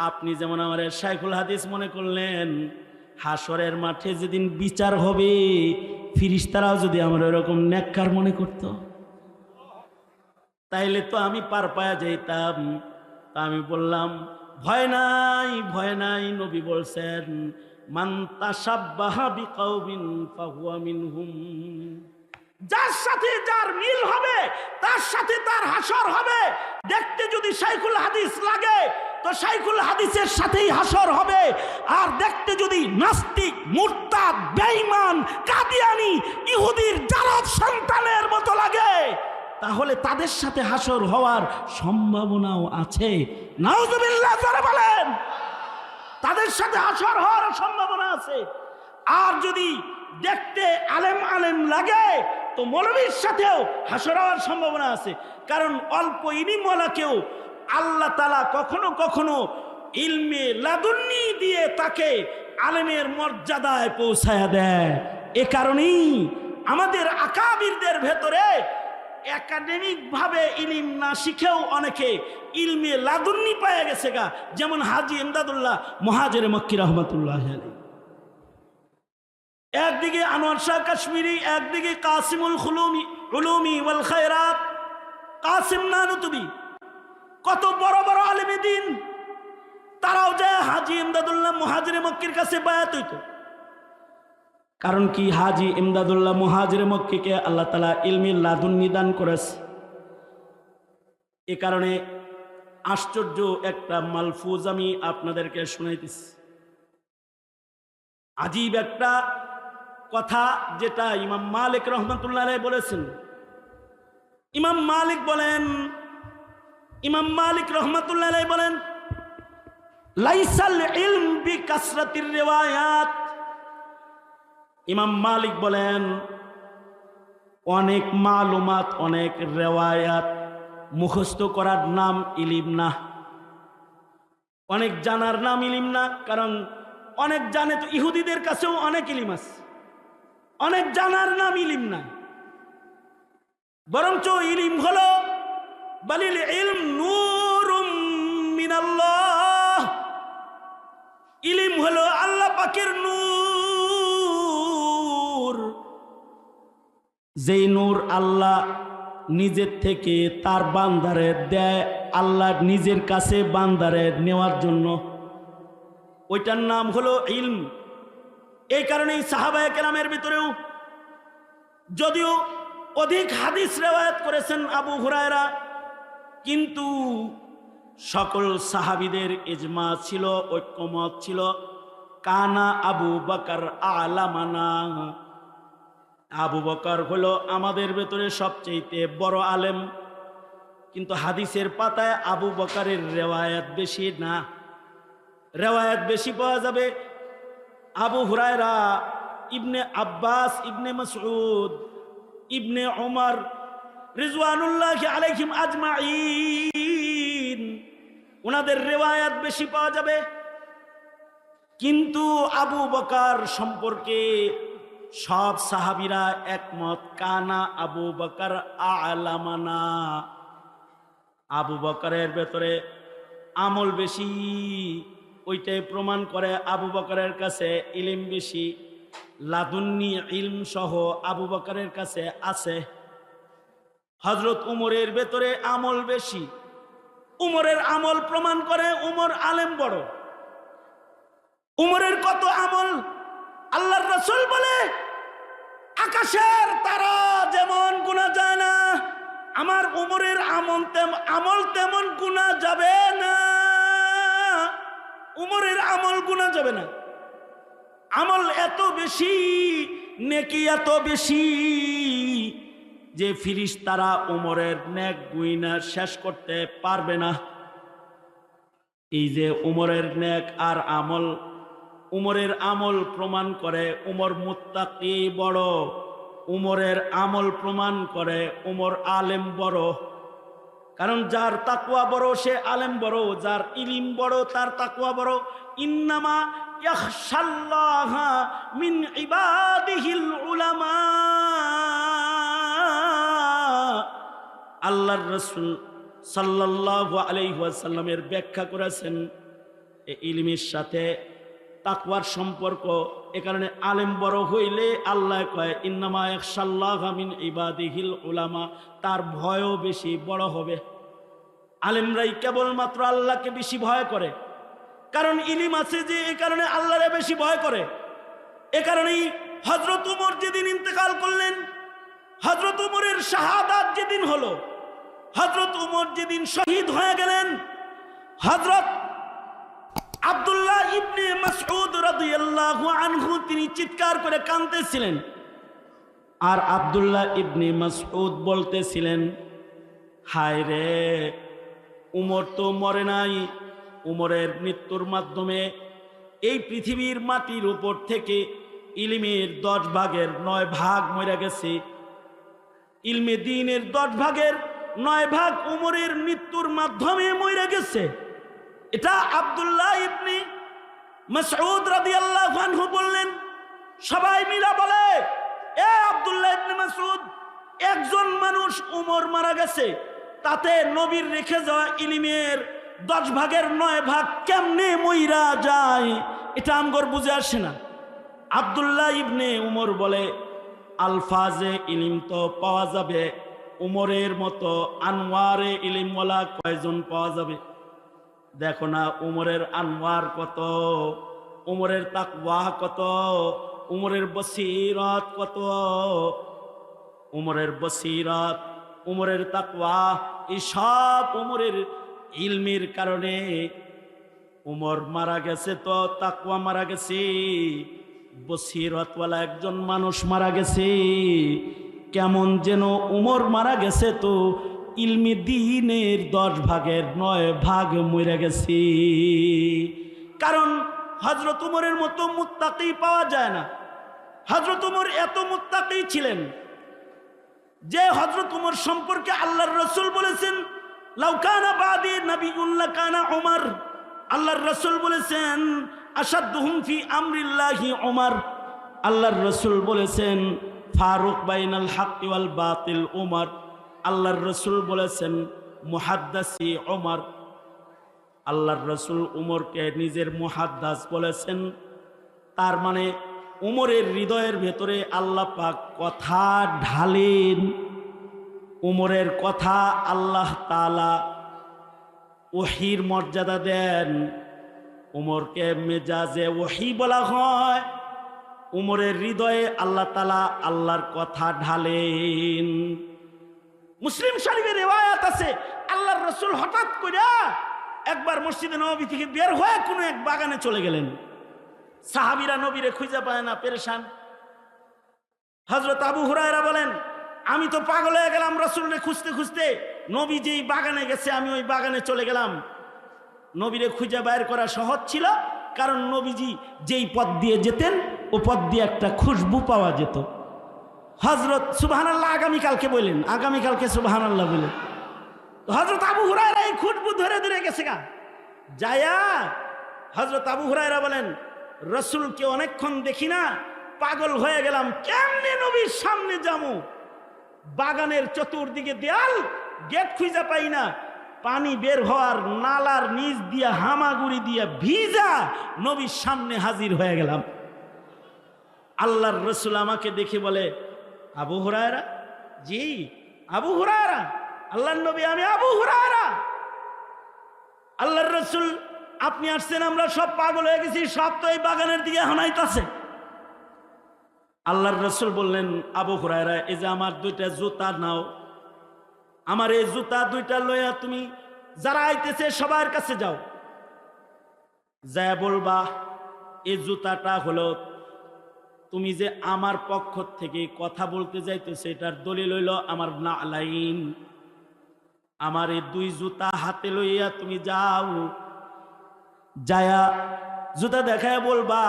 আপনি যেমন আমার শাইখুল হাদিস মনে করলেন, হাসরের মাঠে যেদিন বিচার হবে ফিরিস্তারাও যদি আমার এরকম নেককার মনে করত, তাইলে তো আমি পার পায়া যাইতাম। তা আমি বললাম, ভয় নাই, ভয় নাই। নবী বলছেন, মান তাশাব্বাহা বিকাউমিন ফাহুয়া মিনহুম। যার সাথে যার মিল হবে তার সাথে তার হাসর হবে। দেখতে যদি শাইখুল হাদিস লাগে তো শাইখুল হাদিসের সাথেই হাসর হবে। আর দেখতে যদি নাস্তিক, মুরতাদ, বেঈমান, কাদিয়ানি, ইহুদির জারদ সন্তানের মতো লাগে, তাহলে তাদের সাথে হাসর হওয়ার সম্ভাবনাও আছে। নাউজুবিল্লাহ জোরে বলেন। তাদের সাথে হাসর হওয়ার সম্ভাবনা আছে। আর যদি দেখতে আলেম আলেম লাগে তো মৌলবীর সাথেও হাসর হওয়ার সম্ভাবনা আছে। কারণ অল্প ইলমওয়ালাকেও আল্লাহ তাআলা কখনো কখনো ইলমে লাদুন্নি দিয়ে তাকে আলেমের মর্যাদায় পৌঁছায়া দেয়। এ কারণেই আমাদের আকাবিরদের ভেতরে একাডেমিক ভাবে ইলম না শিখেও অনেকে ইলমে লাদুন্নি পাওয়া গেছে গা, যেমন হাজী ইমদাদুল্লাহ মুহাজিরে মক্কি রাহমাতুল্লাহ আলাইহি। একদিকে আনোয়ার শাহ কাশ্মীরি, একদিকে কাসিমুল উলুমি ওয়াল খায়রাত, কাসিম নানুতুবি, কত বড় বড় আলেমে দ্বীন, তারাও যায় হাজী ইমদাদুল্লাহ মুহাজিরে মক্কির কাছে বায়াত হইত। কারণ কি, হাজী ইমদাদুল্লাহ মুহাজিরে মক্কিকে আল্লাহ তাআলা ইলমি লাদুন্নি দান করেছে। এ কারণে আশ্চর্য একটা মালফুজ আমি আপনাদেরকে শুনাইতেছি। আজীব একটা কথা, যেটা ইমাম মালিক রহমাতুল্লাহ আলাইহি বলেছেন। ইমাম মালিক বলেন, ইমাম মালিক রহমাতুল্লাহ আলাইহি বলেন, লাইসাল ইলম বিকাসরাতির রিওয়ায়াত। ইমাম মালিক বলেন, অনেক মালুমাত, অনেক রেওয়ায়াত মুখস্থ করার নাম ইলিম না, অনেক জানার নাম ইলিম না। কারণ অনেক জানে তো, ইহুদিদের কাছেও অনেক ইলিম আছে, অনেক জানার নাম ইলিম না। বরঞ্চ ইলিম হলো বালিল ইলম নূরুম মিনাল্লাহ, ইলম হলো আল্লাহ পাকের নূর। যেই নূর আল্লাহ নিজের থেকে তার বান্দারে দেয়, আল্লাহ নিজের কাছে বান্দারে নেওয়ার জন্য, ওইটার নাম হলো ইলম। এই কারণেই সাহাবায়ে কেরামের ভিতরেও যদিও অধিক হাদিস রিওয়ায়াত করেছেন আবু হুরায়রা, কিন্তু সকল সাহাবীদের ইজমা ছিল, ঐক্যমত ছিল, কানা আবু বকর আলামানা, আবু বকর হলো আমাদের ভেতরে সবচেয়ে বড় আলেম। কিন্তু হাদিসের পাতায় আবু বকরের রিওয়ায়াত বেশি না, রিওয়ায়াত বেশি পাওয়া যাবে আবু হুরায়রা, ইবনে আব্বাস, ইবনে মাসউদ, ইবনে উমর রিজওয়ানুল্লাহি আলাইহিম আজমাইন, ওনাদের রিওয়ায়াত বেশি পাওয়া যাবে। কিন্তু আবু বকর সম্পর্কে সব সাহাবীরা একমত, কানা আবু বকর আলামানা, আবু বকরের ভেতরে আমল বেশি, ওইটাই প্রমাণ করে আবু বকরের কাছে ইলম বেশি, লাদুন্নি ইলম সহ আবু বকরের কাছে আছে। হযরত উমরের ভেতরে আমল বেশি, উমরের আমল প্রমাণ করে উমর আলেম বড়। উমরের কত আমল, আল্লাহর রাসূল বলে আকাশের তারা যেমন গুনা যায় না, আমার উমরের আমল তেমন গুনা যাবে না, উমরের আমল গুনা যাবে না। আমল এত বেশি, নেকি এত বেশি যে ফিরিস্তারা উমরের নেক গুইনা শেষ করতে পারবে না। এই যে উমরের নেক আর আমল, উমরের আমল প্রমাণ করে উমর মুত্তাকি বড়, উমরের আমল প্রমাণ করে উমর আলেম বড়। কারণ যার তাকওয়া বড় সে আলেম বড়, যার ইলম বড় তার তাকওয়া বড়। ইন্নামা ইয়াখশাল্লাহা মিন ইবাদিহিল উলামা, আল্লাহর রাসূল সাল্লাল্লাহু আলাইহি ওয়াসাল্লামের ব্যাখ্যা করেছেন এই ইলমের সাথে তাকওয়ার সম্পর্ক। এ কারণে আলেম বড় হইলে আল্লাহ কয় ইন্নামা ইয়াখশাল্লাহা মিন ইবাদিহিল উলামা, তার ভয়ও বেশি বড় হবে। আলেমরাই কেবলমাত্র আল্লাহকে বেশি ভয় করে, কারণ ইলম আছে যে, এই কারণে আল্লাহরে বেশি ভয় করে। এ কারণেই হযরত উমর যেদিন ইন্তেকাল করলেন, হযরত উমরের শাহাদাত যেদিন হলো, হযরত উমর যেদিন শহীদ হয়ে গেলেন, হযরত আব্দুল্লাহ ইবনে মাসউদ রাদিয়াল্লাহু আনহু তিনি চিৎকার করে কাঁদতেছিলেন। আর আব্দুল্লাহ ইবনে মাসউদ বলতেছিলেন, হায় রে, উমর তো মরে নাই, উমরের মৃত্যুর মাধ্যমে এই পৃথিবীর মাটির উপর থেকে ইলমের 10 ভাগের 9 ভাগ মরে গেছে। ইলমে দ্বীনের 10 ভাগের 9 ভাগ উমরের মৃত্যুর মাধ্যমে মরে গেছে। এটা আব্দুল্লাহ ইবনে মাসউদ রাদিয়াল্লাহু আনহু বললেন। সবাই মিলা বলে, এ আব্দুল্লাহ ইবনে মাসউদ, একজন মানুষ উমর মারা গেছে, তাতে নবীর রেখে যাওয়া ইলমের 10 ভাগের 9 ভাগ কেমনে মইরা যায়, এটা আমগর বুঝে আসে না। আব্দুল্লাহ ইবনে উমর বলে, আলফাজে ইলম তো পাওয়া যাবে, উমরের মতো আনওয়ারে ইলমওয়ালা কয়জন পাওয়া যাবে? দেখো না উমরের আনওয়ার কত, উমরের তাকওয়া কত, উমরের বসিরত কত। উমরের বসিরত, উমরের তাকওয়া, এই সব উমরের ইলমের কারণে। উমর মারা গেছে তো তাকওয়া মারা গেছে, বসিরতওয়ালা একজন মানুষ মারা গেছে। কেমন যেন উমর মারা গেছে তো ইলমে দ্বীনের 10 ভাগের 9 ভাগ মরে গেছে। কারণ হযরত উমরের মতো মুত্তাকি পাওয়া যায় না। হযরত উমর এত মুত্তাকি ছিলেন যে হযরত উমর সম্পর্কে আল্লাহর রাসূল বলেছেন, লাউ কানা বাদি নাবিয়্যুন লাকানা উমর। আল্লাহর রাসূল বলেছেন, আশাদ্দুহুম ফি আমরিল্লাহি উমর। আল্লাহর রাসূল বলেছেন, ফারুক বাইনাল হক ওয়াল বাতিল উমর। আল্লাহর রাসূল বলেছেন, মুহাদ্দাসি ওমর, আল্লাহর রসুল উমরকে নিজের মুহাদ্দাস বলেছেন। তার মানে উমরের হৃদয়ের ভেতরে আল্লাহ পাক কথা ঢালেন। উমরের কথা আল্লাহ তাআলা ওহীর মর্যাদা দেন। উমরকে মেজাজে ওহী বলা হয়। উমরের হৃদয়ে আল্লাহ তাআলা আল্লাহর কথা ঢালেন। মুসলিম শরীফের রিওয়ায়াত আছে, আল্লাহর রাসূল হঠাৎ করে একবার মসজিদে নববী থেকে বের হয়ে কোনো এক বাগানে চলে গেলেন। সাহাবীরা নবীরে খুঁজে পায় না, পেরেশান। হযরত আবু হুরায়রা বলেন, আমি তো পাগল হয়ে গেলাম রাসূলকে খুঁজতে খুঁজতে। নবী যেই বাগানে গেছে আমি ওই বাগানে চলে গেলাম। নবীরে খুঁজে বাইর করা সহজ ছিল, কারণ নবীজি যেই পথ দিয়ে যেতেন ও পথ দিয়ে একটা খুশবু পাওয়া যেত। হযরত সুবহানাল্লাহ আগামীকালকে বললেন, আগামীকালকে সুবহানাল্লাহ বললেন। হযরত আবু হুরায়রা এই খুশবু ধরে ধরে গেছে গা যায়া। হযরত আবু হুরায়রা বলেন, রাসূলকে অনেকক্ষণ দেখি না, পাগল হয়ে গেলাম, কেমনে নবীর সামনে যামু। বাগানের চতুর্দিকে দেয়াল, গেট খুঁজে পাই না। পানি বের হওয়ার নালার নিচ দিয়া হামাগুড়ি দিয়া ভিজা নবীর সামনে হাজির হয়ে গেলাম। আল্লাহর রসুল আমাকে দেখে বলে, আবু হুরায়রা? জি আবু হুরায়রা। আল্লাহর নবী, আমি আবু হুরায়রা। আল্লাহর রসুল, আপনি আসছেন, আমরা সব পাগল হয়ে গেছি, সব তো এই বাগানের দিকে হানাইতাছে। আল্লাহর রসুল বললেন, আবু হুরায়রা, এই যে আমার দুইটা জুতা নাও, আমার এই জুতা দুইটা লইয়া তুমি যারা আইতেছে সবার কাছে যাও, যা বলবা এই জুতাটা হলো তুমি যে আমার পক্ষ থেকে কথা বলতে যাইতেছে এটার দলিল হইল আমার নালাইন। আমার এই দুই জুতা হাতে লইয়া তুমি যাও, যায়া জুতা দেখায় বলবা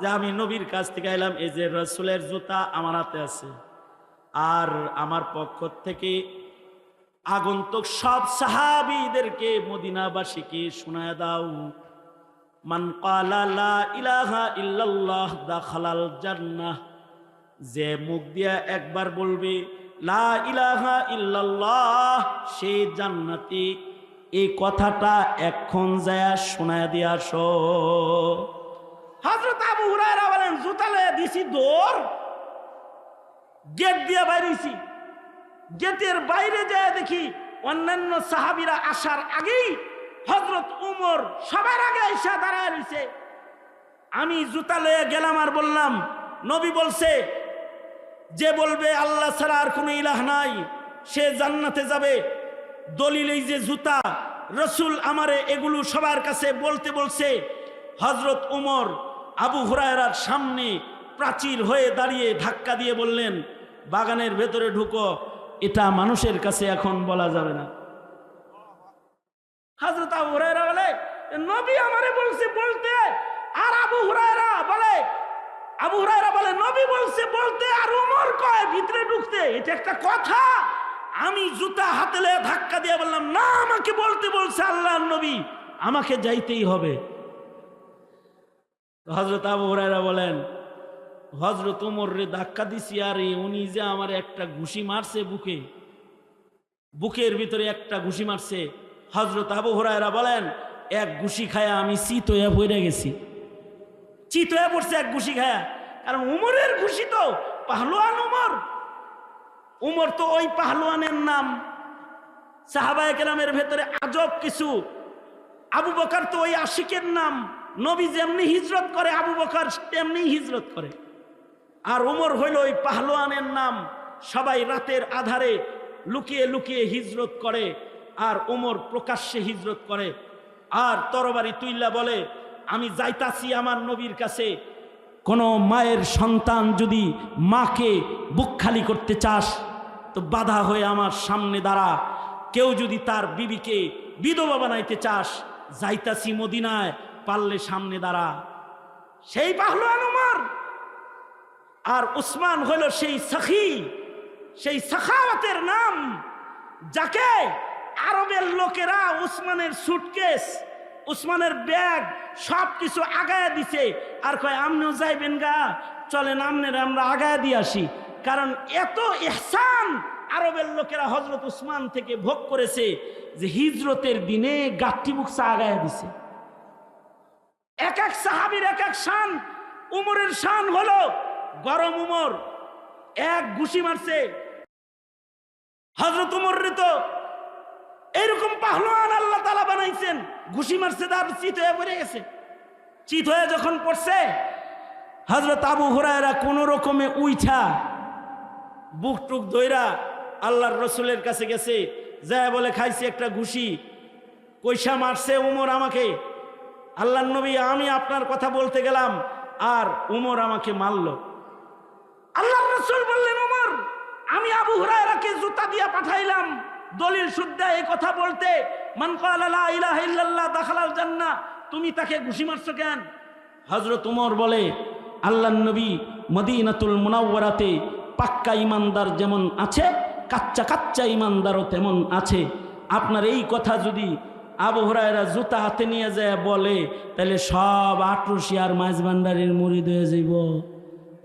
যে আমি নবীর কাছ থেকে এলাম, এই যে রাসূলের জুতা আমার হাতে আছে। আর আমার পক্ষ থেকে আগন্তুক সব সাহাবীদেরকে, মদিনাবাসীকে শোনায় দাও, মান ক্বালা লা ইলাহা ইল্লাল্লাহ দাখালাল জান্নাহ, যে মুখ দিয়া একবার বলবে লা ইলাহা ইল্লাল্লাহ সে জান্নাতি। এই কথাটা এখন যায় শোনায় দিয়ে আসো। হযরত আবু হুরায়রা বলেন, জুতা লয়ে দিছি দৌড়, গেট দিয়ে বাইরেছি। গেটের বাইরে যায় দেখি অন্যান্য সাহাবীরা আসার আগেই হযরত উমর সবার আগে এসে দাঁড়ায় রইছে। আমি জুতা লয়ে গেলাম আর বললাম, নবী বলছে যে বলবে আল্লাহ ছাড়া আর কোনো ইলাহ নাই সে জান্নাতে যাবে। দলিল এই যে জুতা, রাসূল আমারে এগুলো সবার কাছে বলতে বলছে। হযরত উমর আবু হুরায়রার সামনে প্রাচীর হয়ে দাঁড়িয়ে ধাক্কা দিয়ে বললেন, বাগানের ভেতরে ঢুকো, এটা মানুষের কাছে এখন বলা যাবে না। হযরত আবু হুরায়রা বলে, নবী আমারে বলছে বলতে, আর আবু হুরায়রা বলে নবী বলছে বলতে, আর উমর কয় ভিতরে ঢুকতে। এটা একটা কথা? আমি জুতা হাতে লয়ে ধাক্কা দিয়ে বললাম, না, আমাকে বলতে বলছে আল্লাহর নবী, আমাকে যাইতেই হবে। হযরত আবু হুরায়রা বলেন, হযরত উমর রে ধাক্কা দিছি, আর উনি যে আমার একটা ঘুষি মারছে বুকের ভিতরে একটা ঘুষি মারছে। হযরত আবু হুরায়রা বলেন, এক ঘুষি খায়া আমি চিত হয়ে পড়ে গেছি। চিত হয়ে পড়ছে এক ঘুষি খায়া, কারণ উমরের ঘুষি তো পাহলওয়ান উমর তো ওই পাহলওয়ানের নাম। সাহাবায়ে কেরামের ভেতরে আজব কিছু। আবু বকর তো ওই আশিকের নাম। নবী যেমনি হিজরত করে আবু বকর তেমনি হিজরত করে। আর উমর হইল ওই পাহলওয়ানের নাম। সবাই রাতের আধারে লুকিয়ে লুকিয়ে হিজরত করে, আর উমর প্রকাশ্যে হিজরত করে। আর তরবারি তুইল্লা বলে, আমি যাইতাছি আমার নবীর কাছে। কোনো মায়ের সন্তান যদি মাকে বুক খালি করতে চাস তো বাধা হয়ে আমার সামনে দাঁড়া। কেউ যদি তার বিবিকে বিধবা বানাইতে চাস, যাইতাছি মদিনায়, পারলে সামনে দাঁড়া। সেই পাহলওয়ান উমর। আর উসমান হইল সেই সখী, সেই সাখাওয়াতের নাম, যাকে আরবের লোকেরা উসমানের সুটকেস, উসমানের ব্যাগ সবকিছু আগায় দিছে। আর কয়, আমনেও যাইবেন গা, চলেন আমনের আমরা আগায় দিয়ে আসি। কারণ এত ইহসান, আরবের লোকেরা হযরত উসমান থেকে ভোগ করেছে যে হিজরতের দিনে গাঠি বুকসা আগায় দিছে। এক এক সাহাবীর এক এক শান। উমরের শান হলো গরম উমর, এক ঘুষি মারছে। হযরত উমর রে তো এরকম পাহলোয়ান আল্লাহ তাআলা বানাইছেন, ঘুষি মারছে তার চিত হয়ে পড়ে গেছে। চিত হয়ে যখন পড়ছে, হযরত আবু হুরায়রা কোন রকমে উইঠা বুক টুক ধইরা আল্লাহর রসুলের কাছে গেছে, যায় বলে খাইছি একটা ঘুষি। কইসা মারছে উমর আমাকে। আল্লাহর নবী, আমি আপনার কথা বলতে গেলাম আর উমর আমাকে মারলো। আল্লাহর রাসূল বললেন, উমর, আমি আবু হুরায়রাকে জুতা দিয়া পাঠাইলাম দলিল শুদ্ধা এই কথা বলতে, মান ক্বালা লা ইলাহা ইল্লাল্লাহ দাখালাল জান্নাহ, তুমি তাকে ঘুষি মারছো কেন? হযরত উমর বলে, আল্লাহর নবী মদিনাতুল মুনাওয়ারাতে পাক্কা ইমানদার যেমন আছে, কাচ্চা কাচ্চা ইমানদারও তেমন আছে। আপনার এই কথা যদি আবু হুরায়রা জুতা হাতে নিয়ে যায় বলে, তাহলে সব আটরশিয়ার মাঝভান্ডারের মুরিদ হয়ে যাইব।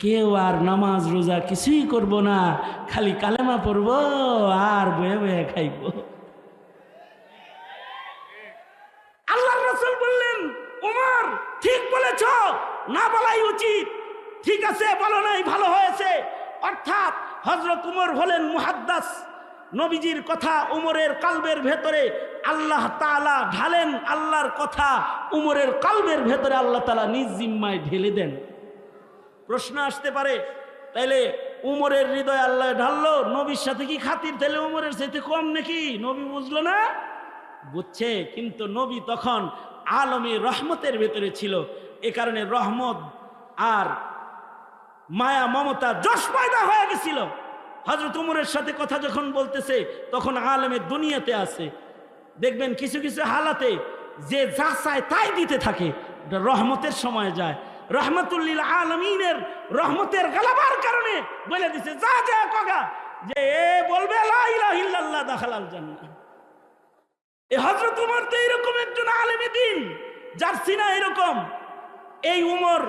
কেউ আর নামাজ রোজা কিছুই করব না, খালি কালেমা পড়ব আর বয়ে বয়ে খাইব। আল্লাহর রাসূল বললেন, উমর ঠিক বলেছ, না বলাই উচিত। ঠিক আছে, বলো নাই, ভালো হয়েছে। অর্থাৎ হযরত উমর হলেন মুহাদ্দাস। নবীজির কথা উমরের কালবের ভেতরে আল্লাহ তাআলা ঢালেন, আল্লাহর কথা উমরের কালবের ভেতরে আল্লাহ তাআলা নিজ জিম্মায় ঢেলে দেন। প্রশ্ন আসতে পারে, তাইলে উমরের হৃদয় আল্লাহ ঢাললো, নবীর সাথে কি খাতির? তাহলে উমরের চাইতে কম নাকি? নবী বুঝলো না? বুঝছে, কিন্তু নবী তখন আলমী রহমতের ভেতরে ছিল। এ কারণে রহমত আর মায়া মমতা যশ পয়দা হয়ে গেছিল। হযরত উমরের সাথে কথা যখন বলতেছে, তখন আলেমের দুনিয়াতে আছে। দেখবেন কিছু কিছু হালাতে যে যা চায় তাই দিতে থাকে, এটা রহমতের সময় যায়। রহমতুল্লিল আলমিনের রহমতের গালাবার কারণে বলে দিছে, যা যা কগা, যে এ বলবে লা ইলাহা ইল্লাল্লাহ দাখালাল জান্নাহ। এই হযরত উমর তো এরকম একজন আলেমে দ্বীন, যার সিনা এরকম। এই উমর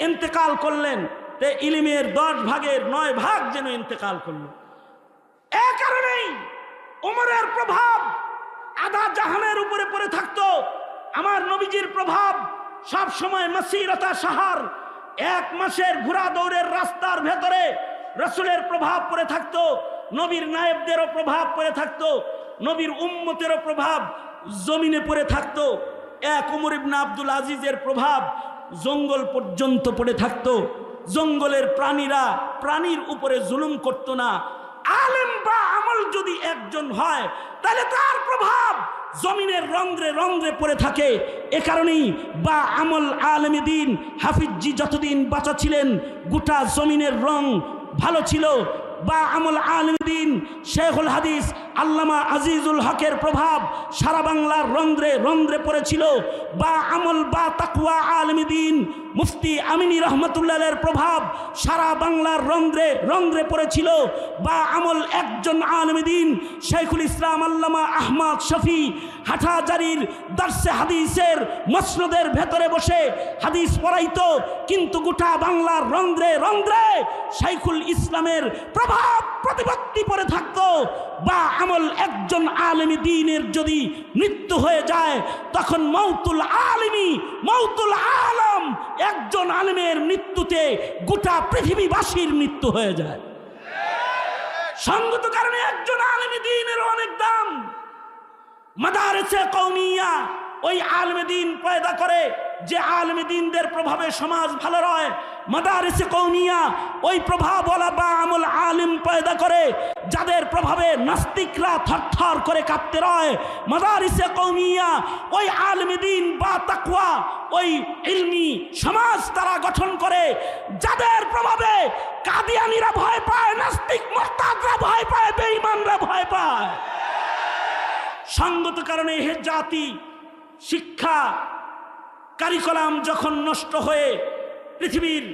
ইন্তেকাল করলেন, তে ইলমের 10 ভাগের 9 ভাগ যেন ইন্তেকাল করল। এ কারণেই উমরের প্রভাব আধা জাহানের উপরে পড়ে থাকতো। আমার নবীজির প্রভাব সব সময় মাসিরাতা শাহর, 1 মাসের ঘোড়া দৌড়ের রাস্তার ভেতরে রাসূলের প্রভাব পড়ে থাকতো। নবীর নায়েবদেরও প্রভাব পড়ে থাকতো, নবীর উম্মতেরও প্রভাব জমিনে পড়ে থাকতো। এক উমর ইবনে আব্দুল আজিজের প্রভাব জঙ্গল পর্যন্ত পড়ে থাকতো। জঙ্গলের প্রাণীরা প্রাণীর উপরে জুলুম করত না। আলেম বা আমল যদি একজন হয়, তাহলে তার প্রভাব জমিনের রন্ধ্রে রন্ধ্রে পড়ে থাকে। এ কারণেই বা আমল আলেমে দ্বীন হাফিজজি যতদিন বাঁচা ছিলেন, গোটা জমিনের রং ভালো ছিল। বা আমল আলেমে দ্বীন শেখুল হাদিস আল্লামা আজিজুল হকের প্রভাব সারা বাংলার রন্ধ্রে রন্ধ্রে পড়েছিল। বা আমল বা তাকওয়া আলেমে দ্বীন মুফতি আমিনী রহমতুল্লাহের প্রভাব সারা বাংলার রন্ধ্রে রন্ধ্রে পড়েছিল। বা আমল একজন আলেমে দ্বীন শেখুল ইসলাম আল্লামা আহমদ শফি হাটহাজারীর দার্সে হাদিসের মসনদের ভেতরে বসে হাদিস পড়াইতো, কিন্তু গোটা বাংলার রন্ধ্রে রন্ধ্রে শেখুল ইসলামের প্রভাব প্রতিপত্তি পড়ে থাকতো। বা আমল একজন আলেমী দ্বীনের যদি মৃত্যু হয়ে যায়, তখন মৌতুল আলিমি মৌতুল আলম, একজন আলেমের মৃত্যুতে গোটা পৃথিবীবাসীর মৃত্যু হয়ে যায়। সঙ্গত কারণে একজন আলেমী দ্বীনের অনেক দাম। মাদারিসে কওমিয়া ওই আলেমে দ্বীন পয়দা করে যে আলেমে দ্বীনদের প্রভাবে সমাজ ভালো রয়। মাদারিসে কওমিয়া ওই প্রভাবওয়ালা বা আমল আলিম পয়দা করে যাদের প্রভাবে নাস্তিকরা থরথর করে কাঁপতে রয়। মাদারিসে কওমিয়া ওই আলেমে দ্বীন বা তাকওয়া ওই ইলমি সমাজ তারা গঠন করে যাদের প্রভাবে কাদিয়ানীরা ভয় পায়, নাস্তিক মুরতাদরা ভয় পায়, বেঈমানরা ভয় পায়। সঙ্গত কারণে হে জাতি শিক্ষা কারিকুলাম যখন নষ্ট হয়ে পৃথিবীর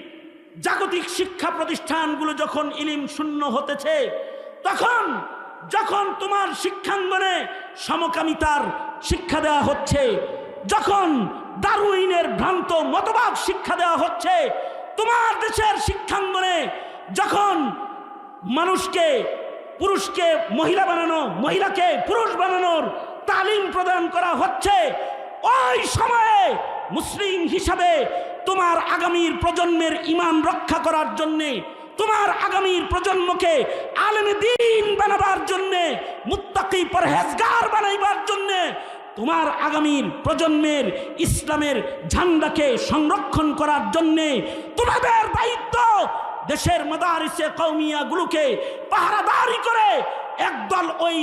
জাগতিক শিক্ষা প্রতিষ্ঠানগুলো যখন ইলম শূন্য হতেছে, তখন যখন তোমার শিক্ষাঙ্গনে সমকামিতার শিক্ষা দেওয়া হচ্ছে, যখন ডারউইনের ভ্রান্ত মতবাদ শিক্ষা দেওয়া হচ্ছে, তোমার দেশের শিক্ষাঙ্গনে যখন মানুষকে পুরুষকে মহিলা বানানো, মহিলাকে পুরুষ বানানোর তালিম প্রদান করা হচ্ছে, ওই সময়ে মুসলিম হিসাবে তোমার আগামীর প্রজন্মের ঈমান রক্ষা করার জন্যে, তোমার আগামীর প্রজন্মকে আলেমে দ্বীন বানাবার জন্যে, মুত্তাকি পরহেজগার বানাইবার জন্যে, তোমার আগামীর প্রজন্মের ইসলামের ঝান্ডাকে সংরক্ষণ করার জন্যে তোমাদের দায়িত্ব দেশের মাদারিসে কওমিয়া গুলোকে পাহারাদারি করে একদল ওই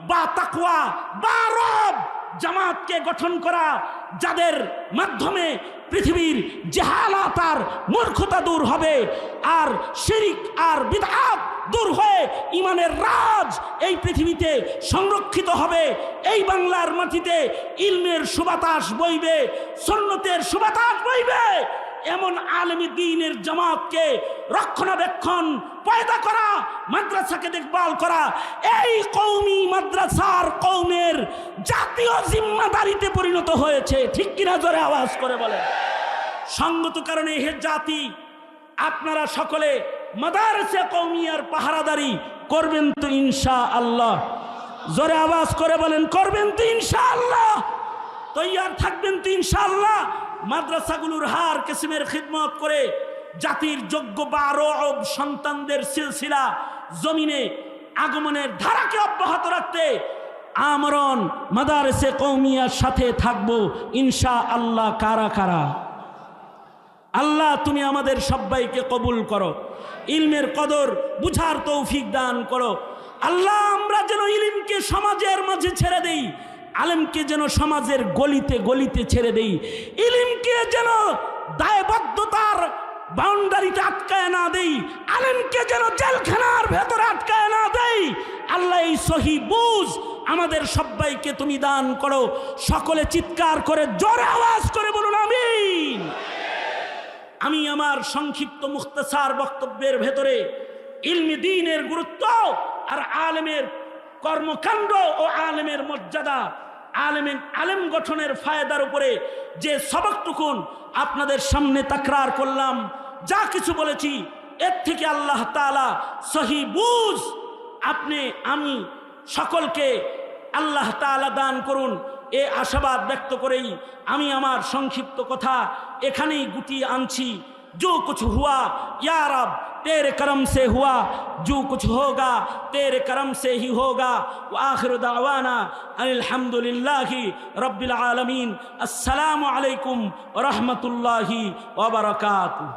বা তাকওয়া বা রব জামাতকে গঠন করা, যাদের মাধ্যমে পৃথিবীর জাহালাত আর মূর্খতা দূর হবে, আর শিরক আর বিদআত দূর হয়ে ঈমানের রাজ এই পৃথিবীতে সংরক্ষিত হবে। এই বাংলার মাটিতে ইলমের সুবাতাস বইবে, সুন্নতের সুবাতাস বইবে। এমন আলেমী দ্বীনের জামাতকে রক্ষণাবেক্ষণ পয়দা করা, মাদ্রাসাকে দেখভাল করা, এই কওমি মাদ্রাসার কওমের জাতীয় জিম্মাদারিতে পরিণত হয়েছে। ঠিক কিনা? জোরে আওয়াজ করে বলেন। সঙ্গত কারণে হে জাতি, আপনারা সকলে মাদারসে কওমিয়ার পাহারাদারি করবেন তো ইনশাআল্লাহ? জোরে আওয়াজ করে বলেন, করবেন তো ইনশাআল্লাহ? তৈয়ার থাকবেন তো ইনশাআল্লাহ? মাদ্রাসাগুলোর হার কিসমের খিদমত করে জাতির যোগ্য 12 সন্তানদের সিলসিলা জমিনে আগমনের ধারাকে অব্যাহত রাখতে আমরণ মাদারসে কওমিয়ার সাথে থাকবো ইনশাআল্লাহ। কারা কারা? আল্লাহ তুমি আমাদের সবাইকে কবুল করো, ইলমের কদর বুঝার তৌফিক দান করো। আল্লাহ আমরা যেন ইলমকে সমাজের মাঝে ছেড়ে দেই, আলেমকে যেন সমাজের গলিতে গলিতে ছেড়ে দেই, ইলমকে যেন দায়বদ্ধতার বাউন্ডারিতে আটকায় না দেই, আলেমকে যেন জেলখানার ভেতরে আটকায় না দেই। আল্লাহ এই সহি বুঝ আমাদের সবাইকে তুমি দান করো। সকলে চিৎকার করে জোরে আওয়াজ করে বলুন আমিন। আমি আমার সংক্ষিপ্ত মুখতাসার বক্তব্যের ভেতরে ইলমে দ্বীনের গুরুত্ব আর আলেমের কর্মকাণ্ড ও আলেমের মর্যাদা, আলেম গঠনের ফায়দার উপরে যে সবকটুকুন আপনাদের সামনে তাকরার করলাম, যা কিছু বলেছি এর থেকে আল্লাহ তাআলা সহি বুঝ আপনি আমি সকলকে আল্লাহ তাআলা দান করুন, এ আশাবাদ ব্যক্ত করেই আমি আমার সংক্ষিপ্ত কথা এখানেই গুটিয়ে আনছি। जो कुछ हुआ या रब तेरे करम से हुआ, जो कुछ होगा तेरे करम से ही होगा। व आखिर दावाना अल्हम्दुलिल्लाहि रब्बिल आलमीन। अस्सलामु अलैकुम व रहमतुल्लाहि व बरकातुहू।